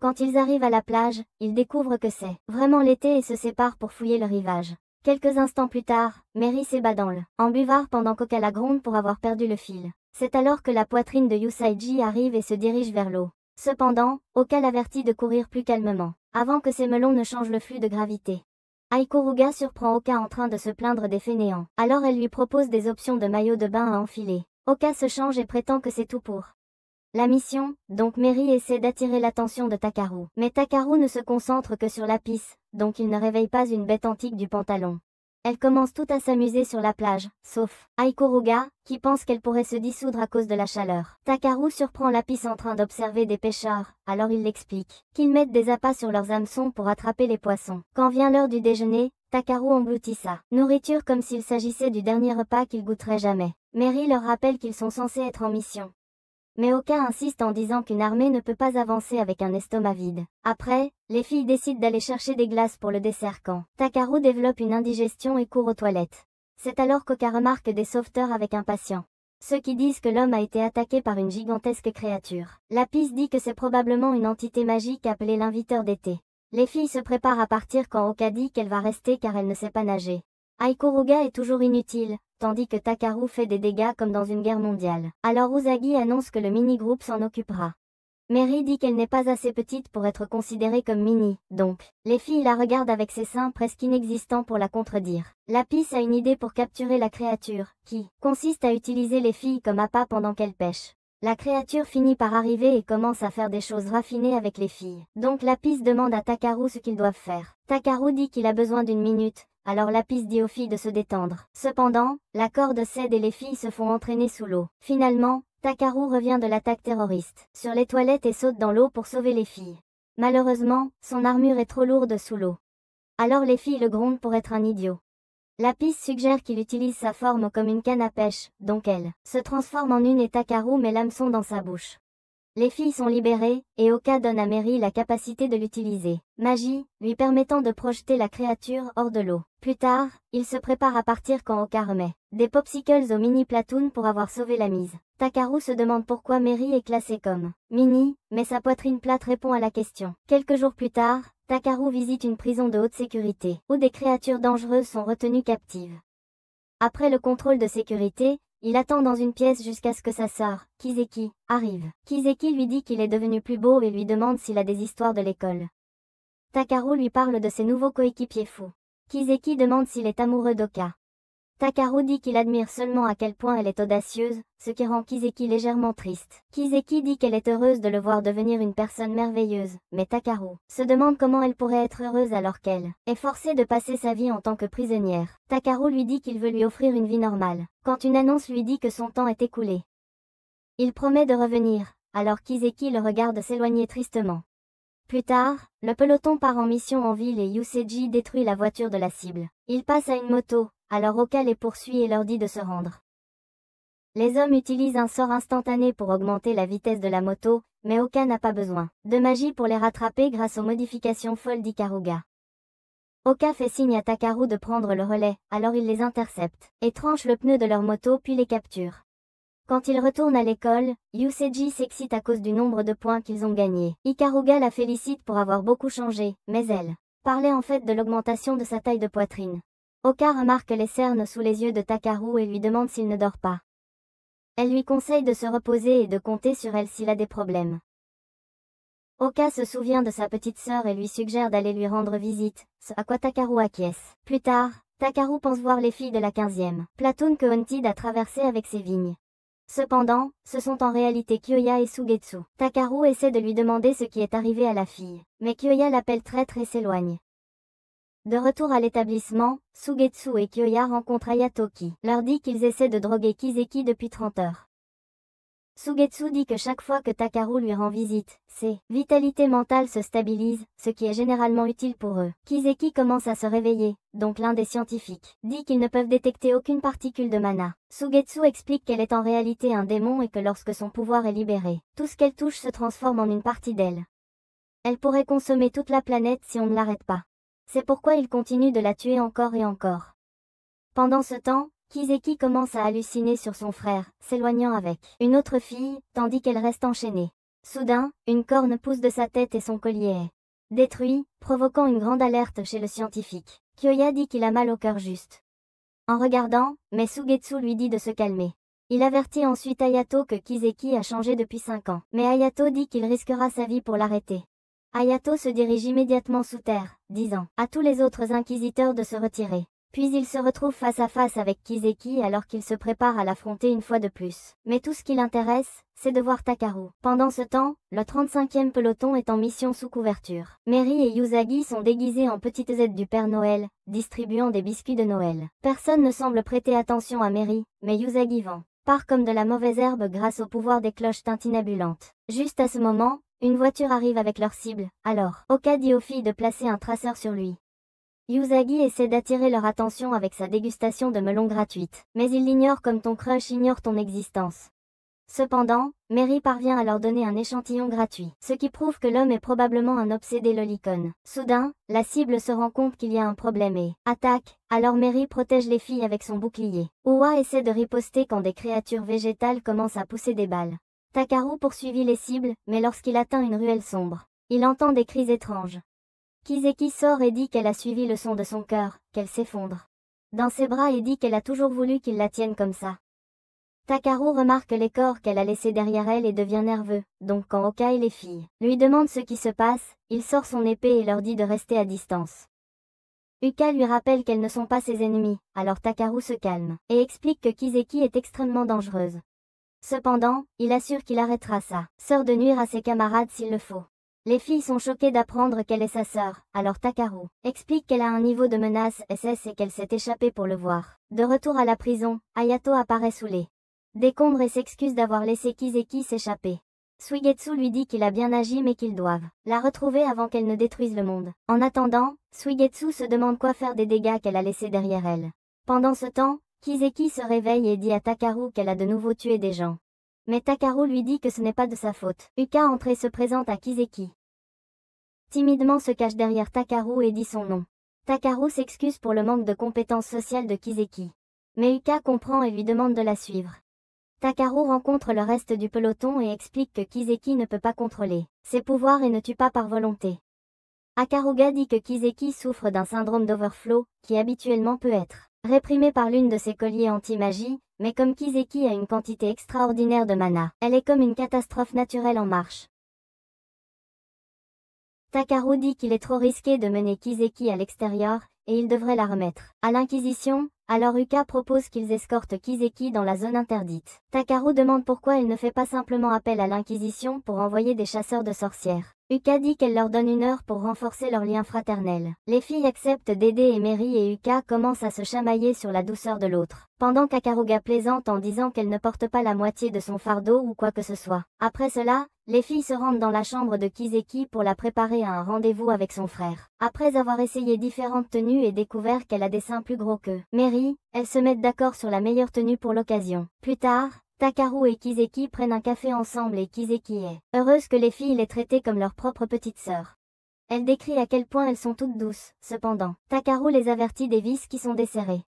Quand ils arrivent à la plage, ils découvrent que c'est vraiment l'été et se séparent pour fouiller le rivage. Quelques instants plus tard, Mary s'ébat dans le embuvard pendant qu'Oka la gronde pour avoir perdu le fil. C'est alors que la poitrine de Yusaiji arrive et se dirige vers l'eau. Cependant, Oka l'avertit de courir plus calmement, avant que ses melons ne changent le flux de gravité. Ikaruga surprend Oka en train de se plaindre des fainéants. Alors elle lui propose des options de maillot de bain à enfiler. Oka se change et prétend que c'est tout pour la mission, donc Mary essaie d'attirer l'attention de Takaru. Mais Takaru ne se concentre que sur la pisse, donc il ne réveille pas une bête antique du pantalon. Elles commencent toutes à s'amuser sur la plage, sauf Ikaruga, qui pense qu'elle pourrait se dissoudre à cause de la chaleur. Takaru surprend la pisse en train d'observer des pêcheurs, alors il l'explique qu'ils mettent des appâts sur leurs hameçons pour attraper les poissons. Quand vient l'heure du déjeuner, Takaru engloutit sa nourriture comme s'il s'agissait du dernier repas qu'il goûterait jamais. Mary leur rappelle qu'ils sont censés être en mission. Mais Oka insiste en disant qu'une armée ne peut pas avancer avec un estomac vide. Après, les filles décident d'aller chercher des glaces pour le dessert quand Takaru développe une indigestion et court aux toilettes. C'est alors qu'Oka remarque des sauveteurs avec un patient. Ceux qui disent que l'homme a été attaqué par une gigantesque créature. Lapis dit que c'est probablement une entité magique appelée l'inviteur d'été. Les filles se préparent à partir quand Oka dit qu'elle va rester car elle ne sait pas nager. Aikuruga est toujours inutile, tandis que Takaru fait des dégâts comme dans une guerre mondiale. Alors Usagi annonce que le mini-groupe s'en occupera. Mary dit qu'elle n'est pas assez petite pour être considérée comme mini, donc, les filles la regardent avec ses seins presque inexistants pour la contredire. Lapis a une idée pour capturer la créature, qui consiste à utiliser les filles comme appât pendant qu'elles pêchent. La créature finit par arriver et commence à faire des choses raffinées avec les filles. Donc Lapis demande à Takaru ce qu'ils doivent faire. Takaru dit qu'il a besoin d'une minute, alors Lapis dit aux filles de se détendre. Cependant, la corde cède et les filles se font entraîner sous l'eau. Finalement, Takaru revient de l'attaque terroriste sur les toilettes et saute dans l'eau pour sauver les filles. Malheureusement, son armure est trop lourde sous l'eau. Alors les filles le grondent pour être un idiot. Lapis suggère qu'il utilise sa forme comme une canne à pêche, donc elle se transforme en une et Takaru met l'hameçon dans sa bouche. Les filles sont libérées, et Oka donne à Mary la capacité de l'utiliser. Magie, lui permettant de projeter la créature hors de l'eau. Plus tard, il se prépare à partir quand Oka remet des popsicles au mini platoon pour avoir sauvé la mise. Takaru se demande pourquoi Mary est classée comme mini, mais sa poitrine plate répond à la question. Quelques jours plus tard, Takaru visite une prison de haute sécurité, où des créatures dangereuses sont retenues captives. Après le contrôle de sécurité, il attend dans une pièce jusqu'à ce que sa sœur, Kiseki, arrive. Kiseki lui dit qu'il est devenu plus beau et lui demande s'il a des histoires de l'école. Takaru lui parle de ses nouveaux coéquipiers fous. Kiseki demande s'il est amoureux d'Oka. Takaru dit qu'il admire seulement à quel point elle est audacieuse, ce qui rend Kiseki légèrement triste. Kiseki dit qu'elle est heureuse de le voir devenir une personne merveilleuse, mais Takaru se demande comment elle pourrait être heureuse alors qu'elle est forcée de passer sa vie en tant que prisonnière. Takaru lui dit qu'il veut lui offrir une vie normale, quand une annonce lui dit que son temps est écoulé. Il promet de revenir, alors Kiseki le regarde s'éloigner tristement. Plus tard, le peloton part en mission en ville et Yuseji détruit la voiture de la cible. Il passe à une moto, alors Oka les poursuit et leur dit de se rendre. Les hommes utilisent un sort instantané pour augmenter la vitesse de la moto, mais Oka n'a pas besoin de magie pour les rattraper grâce aux modifications folles d'Ikaruga. Oka fait signe à Takaru de prendre le relais, alors il les intercepte, et tranche le pneu de leur moto puis les capture. Quand ils retournent à l'école, Yuseji s'excite à cause du nombre de points qu'ils ont gagnés. Ikaruga la félicite pour avoir beaucoup changé, mais elle parlait en fait de l'augmentation de sa taille de poitrine. Oka remarque les cernes sous les yeux de Takaru et lui demande s'il ne dort pas. Elle lui conseille de se reposer et de compter sur elle s'il a des problèmes. Oka se souvient de sa petite sœur et lui suggère d'aller lui rendre visite, ce à quoi Takaru acquiesce. Plus tard, Takaru pense voir les filles de la 15e platoon que Hunted a traversé avec ses vignes. Cependant, ce sont en réalité Kyoya et Sugetsu. Takaru essaie de lui demander ce qui est arrivé à la fille, mais Kyoya l'appelle traître et s'éloigne. De retour à l'établissement, Sugetsu et Kyoya rencontrent Ayato qui leur dit qu'ils essaient de droguer Kiseki depuis 30 heures. Sugetsu dit que chaque fois que Takaru lui rend visite, ses vitalités mentales se stabilisent, ce qui est généralement utile pour eux. Kiseki commence à se réveiller, donc l'un des scientifiques dit qu'ils ne peuvent détecter aucune particule de mana. Sugetsu explique qu'elle est en réalité un démon et que lorsque son pouvoir est libéré, tout ce qu'elle touche se transforme en une partie d'elle. Elle pourrait consommer toute la planète si on ne l'arrête pas. C'est pourquoi il continue de la tuer encore et encore. Pendant ce temps, Kiseki commence à halluciner sur son frère, s'éloignant avec une autre fille, tandis qu'elle reste enchaînée. Soudain, une corne pousse de sa tête et son collier est détruit, provoquant une grande alerte chez le scientifique. Kyoya dit qu'il a mal au cœur juste en regardant, mais Sugetsu lui dit de se calmer. Il avertit ensuite Ayato que Kiseki a changé depuis 5 ans, mais Ayato dit qu'il risquera sa vie pour l'arrêter. Ayato se dirige immédiatement sous terre, disant à tous les autres inquisiteurs de se retirer. Puis il se retrouve face à face avec Kiseki alors qu'il se prépare à l'affronter une fois de plus. Mais tout ce qui l'intéresse, c'est de voir Takaru. Pendant ce temps, le 35e peloton est en mission sous couverture. Mary et Usagi sont déguisés en petites aides du Père Noël, distribuant des biscuits de Noël. Personne ne semble prêter attention à Mary, mais Usagi part comme de la mauvaise herbe grâce au pouvoir des cloches tintinabulantes. Juste à ce moment, une voiture arrive avec leur cible, alors Oka dit aux filles de placer un traceur sur lui. Usagi essaie d'attirer leur attention avec sa dégustation de melon gratuite, mais il l'ignore comme ton crush ignore ton existence. Cependant, Mary parvient à leur donner un échantillon gratuit, ce qui prouve que l'homme est probablement un obsédé lolicon. Soudain, la cible se rend compte qu'il y a un problème et attaque, alors Mary protège les filles avec son bouclier. Owa essaie de riposter quand des créatures végétales commencent à pousser des balles. Takaru poursuivit les cibles, mais lorsqu'il atteint une ruelle sombre, il entend des cris étranges. Kiseki sort et dit qu'elle a suivi le son de son cœur, qu'elle s'effondre dans ses bras et dit qu'elle a toujours voulu qu'il la tienne comme ça. Takaru remarque les corps qu'elle a laissés derrière elle et devient nerveux, donc quand Oka et les filles lui demandent ce qui se passe, il sort son épée et leur dit de rester à distance. Uka lui rappelle qu'elles ne sont pas ses ennemis, alors Takaru se calme, et explique que Kiseki est extrêmement dangereuse. Cependant, il assure qu'il arrêtera sa sœur de nuire à ses camarades s'il le faut. Les filles sont choquées d'apprendre qu'elle est sa sœur, alors Takaru explique qu'elle a un niveau de menace SS et qu'elle s'est échappée pour le voir. De retour à la prison, Hayato apparaît saoulé, décombre et s'excuse d'avoir laissé Kiseki s'échapper. Suigetsu lui dit qu'il a bien agi mais qu'ils doivent la retrouver avant qu'elle ne détruise le monde. En attendant, Suigetsu se demande quoi faire des dégâts qu'elle a laissés derrière elle. Pendant ce temps, Kiseki se réveille et dit à Takaru qu'elle a de nouveau tué des gens. Mais Takaru lui dit que ce n'est pas de sa faute. Uka entre et se présente à Kiseki. Timidement se cache derrière Takaru et dit son nom. Takaru s'excuse pour le manque de compétences sociales de Kiseki. Mais Uka comprend et lui demande de la suivre. Takaru rencontre le reste du peloton et explique que Kiseki ne peut pas contrôler ses pouvoirs et ne tue pas par volonté. Akaruga dit que Kiseki souffre d'un syndrome d'overflow, qui habituellement peut être réprimé par l'une de ses colliers anti-magie, mais comme Kiseki a une quantité extraordinaire de mana, elle est comme une catastrophe naturelle en marche. Takaru dit qu'il est trop risqué de mener Kiseki à l'extérieur, et il devrait la remettre à l'Inquisition, alors Uka propose qu'ils escortent Kiseki dans la zone interdite. Takaru demande pourquoi elle ne fait pas simplement appel à l'Inquisition pour envoyer des chasseurs de sorcières. Uka dit qu'elle leur donne 1 heure pour renforcer leur lien fraternel. Les filles acceptent d'aider et Mary et Uka commencent à se chamailler sur la douceur de l'autre, pendant qu'Akaruga plaisante en disant qu'elle ne porte pas la moitié de son fardeau ou quoi que ce soit. Après cela, les filles se rendent dans la chambre de Kiseki pour la préparer à un rendez-vous avec son frère. Après avoir essayé différentes tenues et découvert qu'elle a des seins plus gros que Mary, elles se mettent d'accord sur la meilleure tenue pour l'occasion. Plus tard, Takaru et Kiseki prennent un café ensemble et Kiseki est heureuse que les filles l'aient traitée comme leur propre petite sœur. Elle décrit à quel point elles sont toutes douces. Cependant, Takaru les avertit des vices qui sont desserrés.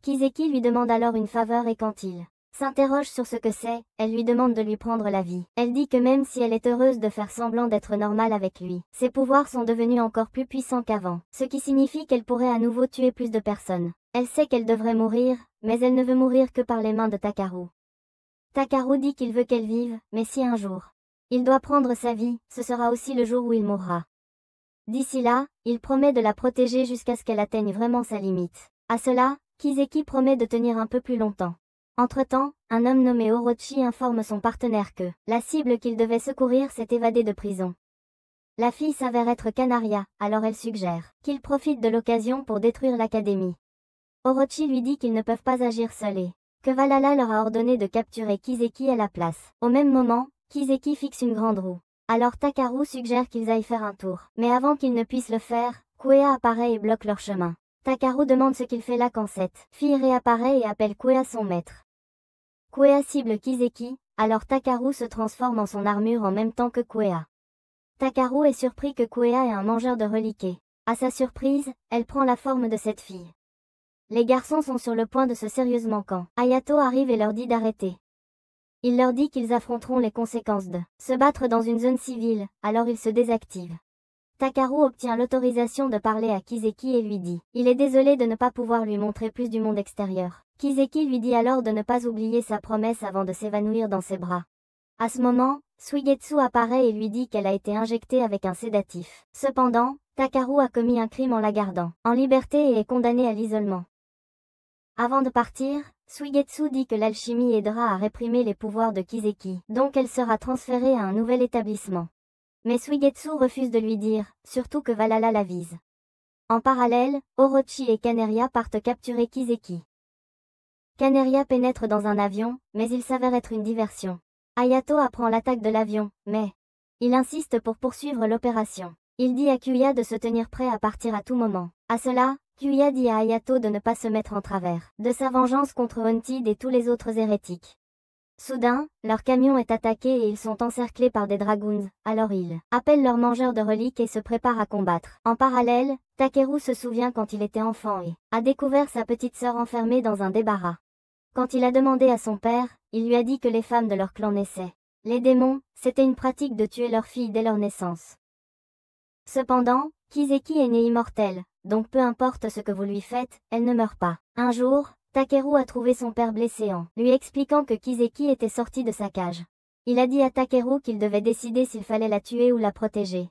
Kiseki lui demande alors une faveur et quand il s'interroge sur ce que c'est, elle lui demande de lui prendre la vie. Elle dit que même si elle est heureuse de faire semblant d'être normale avec lui, ses pouvoirs sont devenus encore plus puissants qu'avant, ce qui signifie qu'elle pourrait à nouveau tuer plus de personnes. Elle sait qu'elle devrait mourir, mais elle ne veut mourir que par les mains de Takaru. Takaru dit qu'il veut qu'elle vive, mais si un jour il doit prendre sa vie, ce sera aussi le jour où il mourra. D'ici là, il promet de la protéger jusqu'à ce qu'elle atteigne vraiment sa limite. À cela, Kiseki promet de tenir un peu plus longtemps. Entre-temps, un homme nommé Orochi informe son partenaire que la cible qu'il devait secourir s'est évadée de prison. La fille s'avère être Canaria, alors elle suggère qu'il profite de l'occasion pour détruire l'académie. Orochi lui dit qu'ils ne peuvent pas agir seuls et que Valhalla leur a ordonné de capturer Kiseki à la place. Au même moment, Kiseki fixe une grande roue. Alors Takaru suggère qu'ils aillent faire un tour. Mais avant qu'ils ne puissent le faire, Kuea apparaît et bloque leur chemin. Takaru demande ce qu'il fait là quand cette fille réapparaît et appelle Kuea son maître. Kuea cible Kiseki, alors Takaru se transforme en son armure en même temps que Kuea. Takaru est surpris que Kuea est un mangeur de reliquats. À sa surprise, elle prend la forme de cette fille. Les garçons sont sur le point de se sérieusement quand Hayato arrive et leur dit d'arrêter. Il leur dit qu'ils affronteront les conséquences de se battre dans une zone civile, alors ils se désactivent. Takaru obtient l'autorisation de parler à Kiseki et lui dit il est désolé de ne pas pouvoir lui montrer plus du monde extérieur. Kiseki lui dit alors de ne pas oublier sa promesse avant de s'évanouir dans ses bras. À ce moment, Suigetsu apparaît et lui dit qu'elle a été injectée avec un sédatif. Cependant, Takaru a commis un crime en la gardant en liberté et est condamné à l'isolement. Avant de partir, Suigetsu dit que l'alchimie aidera à réprimer les pouvoirs de Kiseki, donc elle sera transférée à un nouvel établissement. Mais Suigetsu refuse de lui dire, surtout que Valhalla la vise. En parallèle, Orochi et Canaria partent capturer Kiseki. Canaria pénètre dans un avion, mais il s'avère être une diversion. Hayato apprend l'attaque de l'avion, mais il insiste pour poursuivre l'opération. Il dit à Kuya de se tenir prêt à partir à tout moment. À cela, Kyuya dit à Hayato de ne pas se mettre en travers de sa vengeance contre Haunted et tous les autres hérétiques. Soudain, leur camion est attaqué et ils sont encerclés par des dragoons, alors ils appellent leur mangeur de reliques et se préparent à combattre. En parallèle, Takeru se souvient quand il était enfant et a découvert sa petite sœur enfermée dans un débarras. Quand il a demandé à son père, il lui a dit que les femmes de leur clan naissaient. Les démons, c'était une pratique de tuer leurs filles dès leur naissance. Cependant, Kiseki est née immortelle, donc peu importe ce que vous lui faites, elle ne meurt pas. Un jour, Takeru a trouvé son père blessé en lui expliquant que Kiseki était sortie de sa cage. Il a dit à Takeru qu'il devait décider s'il fallait la tuer ou la protéger.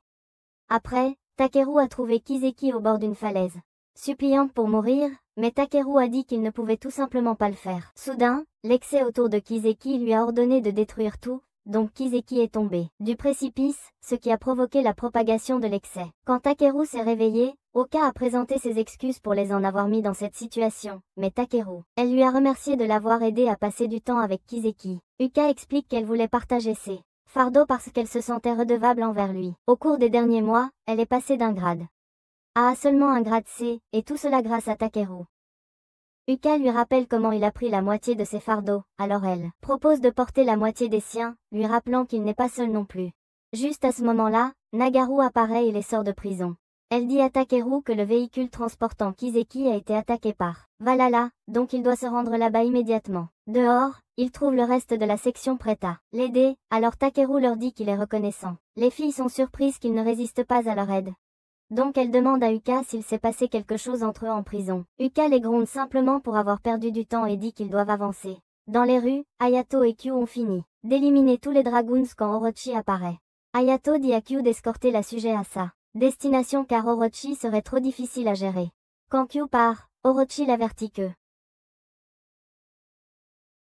Après, Takeru a trouvé Kiseki au bord d'une falaise, suppliante pour mourir, mais Takeru a dit qu'il ne pouvait tout simplement pas le faire. Soudain, l'excès autour de Kiseki lui a ordonné de détruire tout, donc Kiseki est tombé du précipice, ce qui a provoqué la propagation de l'excès. Quand Takeru s'est réveillé, Oka a présenté ses excuses pour les en avoir mis dans cette situation, mais Takeru, elle lui a remercié de l'avoir aidé à passer du temps avec Kiseki. Uka explique qu'elle voulait partager ses fardeaux parce qu'elle se sentait redevable envers lui. Au cours des derniers mois, elle est passée d'un grade A à seulement un grade C, et tout cela grâce à Takeru. Uka lui rappelle comment il a pris la moitié de ses fardeaux, alors elle propose de porter la moitié des siens, lui rappelant qu'il n'est pas seul non plus. Juste à ce moment-là, Nagaru apparaît et les sort de prison. Elle dit à Takeru que le véhicule transportant Kiseki a été attaqué par Valhalla, donc il doit se rendre là-bas immédiatement. Dehors, il trouve le reste de la section prête à l'aider, alors Takeru leur dit qu'il est reconnaissant. Les filles sont surprises qu'il ne résiste pas à leur aide. Donc elle demande à Uka s'il s'est passé quelque chose entre eux en prison. Uka les gronde simplement pour avoir perdu du temps et dit qu'ils doivent avancer. Dans les rues, Hayato et Kyu ont fini d'éliminer tous les dragoons quand Orochi apparaît. Hayato dit à Kyu d'escorter la sujet à sa destination car Orochi serait trop difficile à gérer. Quand Kyu part, Orochi l'avertit que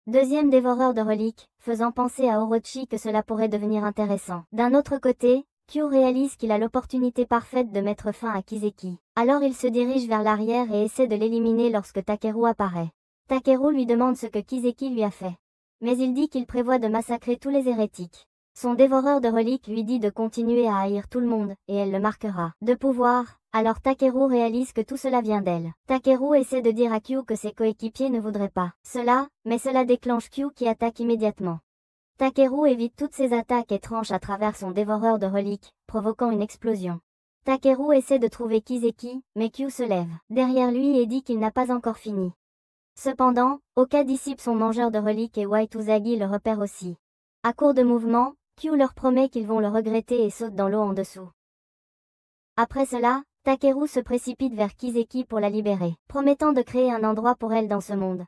deuxième dévoreur de reliques, faisant penser à Orochi que cela pourrait devenir intéressant. D'un autre côté, Kyu réalise qu'il a l'opportunité parfaite de mettre fin à Kiseki. Alors il se dirige vers l'arrière et essaie de l'éliminer lorsque Takeru apparaît. Takeru lui demande ce que Kiseki lui a fait. Mais il dit qu'il prévoit de massacrer tous les hérétiques. Son dévoreur de reliques lui dit de continuer à haïr tout le monde, et elle le marquera de pouvoir. Alors Takeru réalise que tout cela vient d'elle. Takeru essaie de dire à Kyu que ses coéquipiers ne voudraient pas cela, mais cela déclenche Kyu qui attaque immédiatement. Takeru évite toutes ces attaques et tranche à travers son dévoreur de reliques, provoquant une explosion. Takeru essaie de trouver Kiseki, mais Kyu se lève derrière lui et dit qu'il n'a pas encore fini. Cependant, Oka dissipe son mangeur de reliques et White Usagi le repère aussi. À court de mouvement, Kyu leur promet qu'ils vont le regretter et saute dans l'eau en dessous. Après cela, Takeru se précipite vers Kiseki pour la libérer, promettant de créer un endroit pour elle dans ce monde.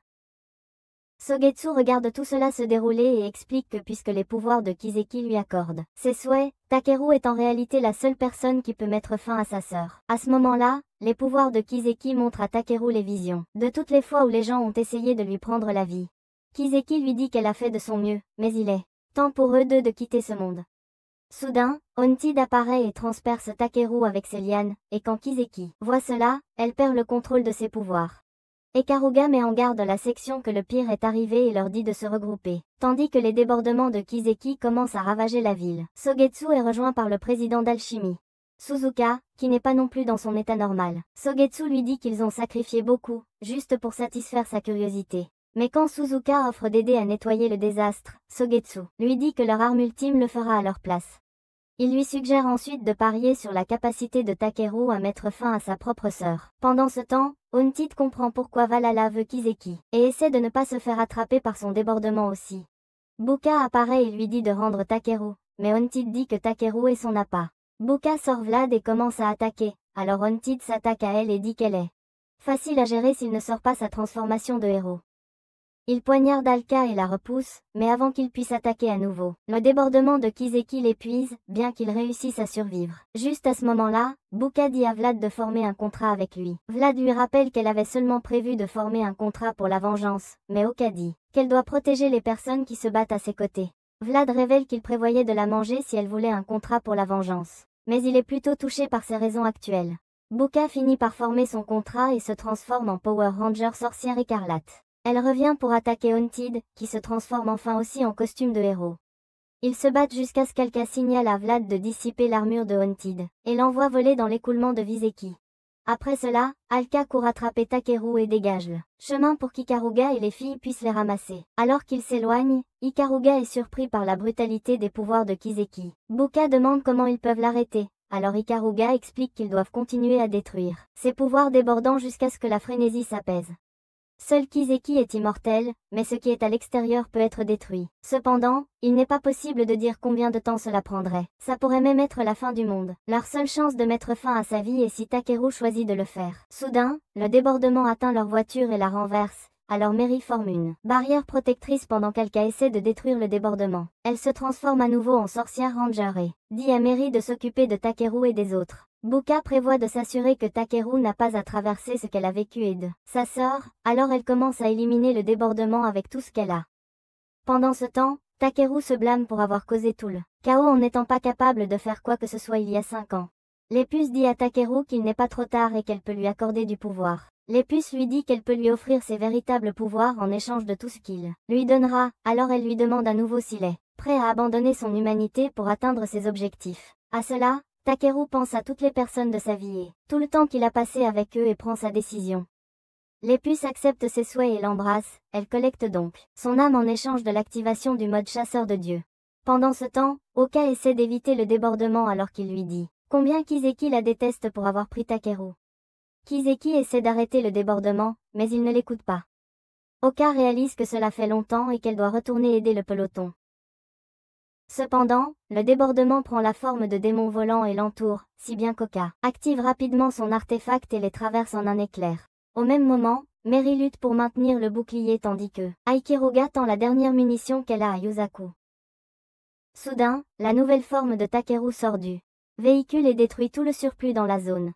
Sogetsu regarde tout cela se dérouler et explique que puisque les pouvoirs de Kiseki lui accordent ses souhaits, Takeru est en réalité la seule personne qui peut mettre fin à sa sœur. À ce moment-là, les pouvoirs de Kiseki montrent à Takeru les visions de toutes les fois où les gens ont essayé de lui prendre la vie. Kiseki lui dit qu'elle a fait de son mieux, mais il est temps pour eux deux de quitter ce monde. Soudain, Haunted apparaît et transperce Takeru avec ses lianes, et quand Kiseki voit cela, elle perd le contrôle de ses pouvoirs. Ekaruga met en garde la section que le pire est arrivé et leur dit de se regrouper, tandis que les débordements de Kiseki commencent à ravager la ville. Sogetsu est rejoint par le président d'Alchimie, Suzuka, qui n'est pas non plus dans son état normal. Sogetsu lui dit qu'ils ont sacrifié beaucoup, juste pour satisfaire sa curiosité. Mais quand Suzuka offre d'aider à nettoyer le désastre, Sogetsu lui dit que leur arme ultime le fera à leur place. Il lui suggère ensuite de parier sur la capacité de Takeru à mettre fin à sa propre sœur. Pendant ce temps, Haunted comprend pourquoi Valhalla veut Kiseki, et essaie de ne pas se faire attraper par son débordement aussi. Buka apparaît et lui dit de rendre Takeru, mais Haunted dit que Takeru est son appât. Buka sort Vlad et commence à attaquer, alors Haunted s'attaque à elle et dit qu'elle est facile à gérer s'il ne sort pas sa transformation de héros. Il poignarde Alka et la repousse, mais avant qu'il puisse attaquer à nouveau, le débordement de Kiseki l'épuise, bien qu'il réussisse à survivre. Juste à ce moment-là, Buka dit à Vlad de former un contrat avec lui. Vlad lui rappelle qu'elle avait seulement prévu de former un contrat pour la vengeance, mais Oka dit qu'elle doit protéger les personnes qui se battent à ses côtés. Vlad révèle qu'il prévoyait de la manger si elle voulait un contrat pour la vengeance. Mais il est plutôt touché par ses raisons actuelles. Buka finit par former son contrat et se transforme en Power Ranger sorcière écarlate. Elle revient pour attaquer Haunted, qui se transforme enfin aussi en costume de héros. Ils se battent jusqu'à ce qu'Alka signale à Vlad de dissiper l'armure de Haunted, et l'envoie voler dans l'écoulement de Viseki. Après cela, Alka court attraper Takeru et dégage le chemin pour qu'Ikaruga et les filles puissent les ramasser. Alors qu'ils s'éloignent, Ikaruga est surpris par la brutalité des pouvoirs de Kiseki. Buka demande comment ils peuvent l'arrêter. Alors Ikaruga explique qu'ils doivent continuer à détruire ses pouvoirs débordant jusqu'à ce que la frénésie s'apaise. Seul Kiseki est immortel, mais ce qui est à l'extérieur peut être détruit. Cependant, il n'est pas possible de dire combien de temps cela prendrait. Ça pourrait même être la fin du monde. Leur seule chance de mettre fin à sa vie est si Takeru choisit de le faire. Soudain, le débordement atteint leur voiture et la renverse. Alors Mary forme une barrière protectrice pendant qu'Alka essaie de détruire le débordement. Elle se transforme à nouveau en sorcière ranger et dit à Mary de s'occuper de Takeru et des autres. Buka prévoit de s'assurer que Takeru n'a pas à traverser ce qu'elle a vécu et de sa sœur, alors elle commence à éliminer le débordement avec tout ce qu'elle a. Pendant ce temps, Takeru se blâme pour avoir causé tout le chaos en n'étant pas capable de faire quoi que ce soit il y a 5 ans. L'épuce dit à Takeru qu'il n'est pas trop tard et qu'elle peut lui accorder du pouvoir. L'épuce lui dit qu'elle peut lui offrir ses véritables pouvoirs en échange de tout ce qu'il lui donnera, alors elle lui demande à nouveau s'il est prêt à abandonner son humanité pour atteindre ses objectifs. À cela, Takeru pense à toutes les personnes de sa vie et tout le temps qu'il a passé avec eux et prend sa décision. L'épuce accepte ses souhaits et l'embrasse, elle collecte donc son âme en échange de l'activation du mode chasseur de Dieu. Pendant ce temps, Oka essaie d'éviter le débordement alors qu'il lui dit combien Kiseki la déteste pour avoir pris Takeru. Kiseki essaie d'arrêter le débordement, mais il ne l'écoute pas. Oka réalise que cela fait longtemps et qu'elle doit retourner aider le peloton. Cependant, le débordement prend la forme de démons volants et l'entoure, si bien qu'Oka active rapidement son artefact et les traverse en un éclair. Au même moment, Mary lutte pour maintenir le bouclier tandis que Aikiruga tend la dernière munition qu'elle a à Yusaku. Soudain, la nouvelle forme de Takeru sort du véhicule et détruit tout le surplus dans la zone.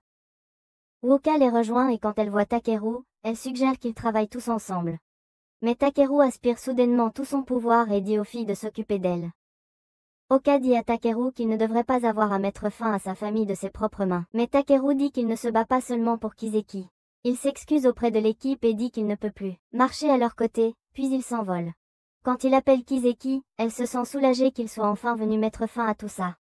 Oka les rejoint et quand elle voit Takeru, elle suggère qu'ils travaillent tous ensemble. Mais Takeru aspire soudainement tout son pouvoir et dit aux filles de s'occuper d'elle. Oka dit à Takeru qu'il ne devrait pas avoir à mettre fin à sa famille de ses propres mains. Mais Takeru dit qu'il ne se bat pas seulement pour Kiseki. Il s'excuse auprès de l'équipe et dit qu'il ne peut plus marcher à leur côté, puis il s'envole. Quand il appelle Kiseki, elle se sent soulagée qu'il soit enfin venu mettre fin à tout ça.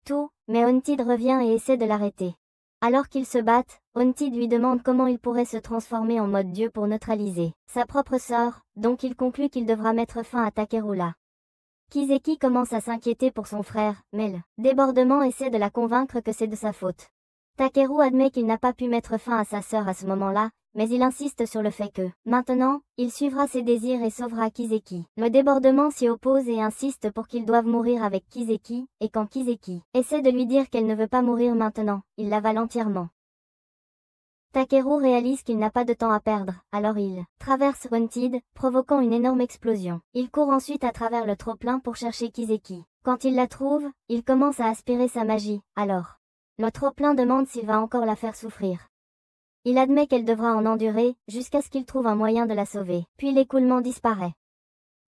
Mais Haunted revient et essaie de l'arrêter. Alors qu'ils se battent, Haunted lui demande comment il pourrait se transformer en mode dieu pour neutraliser sa propre sœur, donc il conclut qu'il devra mettre fin à Takeru là. Kiseki commence à s'inquiéter pour son frère, mais le débordement essaie de la convaincre que c'est de sa faute. Takeru admet qu'il n'a pas pu mettre fin à sa sœur à ce moment-là, mais il insiste sur le fait que, maintenant, il suivra ses désirs et sauvera Kiseki. Le débordement s'y oppose et insiste pour qu'ils doivent mourir avec Kiseki, et quand Kiseki essaie de lui dire qu'elle ne veut pas mourir maintenant, il l'avale entièrement. Takeru réalise qu'il n'a pas de temps à perdre, alors il traverse Haunted, provoquant une énorme explosion. Il court ensuite à travers le trop-plein pour chercher Kiseki. Quand il la trouve, il commence à aspirer sa magie, alors le trop-plein demande s'il va encore la faire souffrir. Il admet qu'elle devra en endurer, jusqu'à ce qu'il trouve un moyen de la sauver, puis l'écoulement disparaît.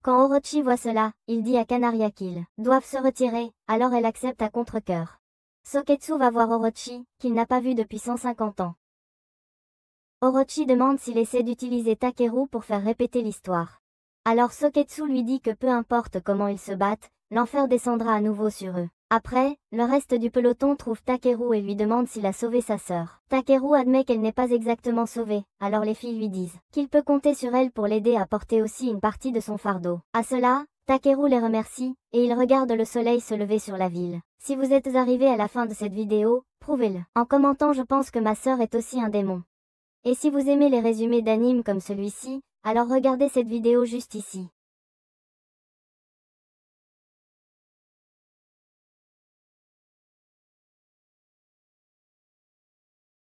Quand Orochi voit cela, il dit à Kanaria qu'ils doivent se retirer, alors elle accepte à contre-cœur. Soketsu va voir Orochi, qu'il n'a pas vu depuis 150 ans. Orochi demande s'il essaie d'utiliser Takeru pour faire répéter l'histoire. Alors Soketsu lui dit que peu importe comment ils se battent, l'enfer descendra à nouveau sur eux. Après, le reste du peloton trouve Takeru et lui demande s'il a sauvé sa sœur. Takeru admet qu'elle n'est pas exactement sauvée, alors les filles lui disent qu'il peut compter sur elle pour l'aider à porter aussi une partie de son fardeau. À cela, Takeru les remercie, et il regarde le soleil se lever sur la ville. Si vous êtes arrivés à la fin de cette vidéo, prouvez-le. En commentant je pense que ma sœur est aussi un démon. Et si vous aimez les résumés d'animes comme celui-ci, alors regardez cette vidéo juste ici.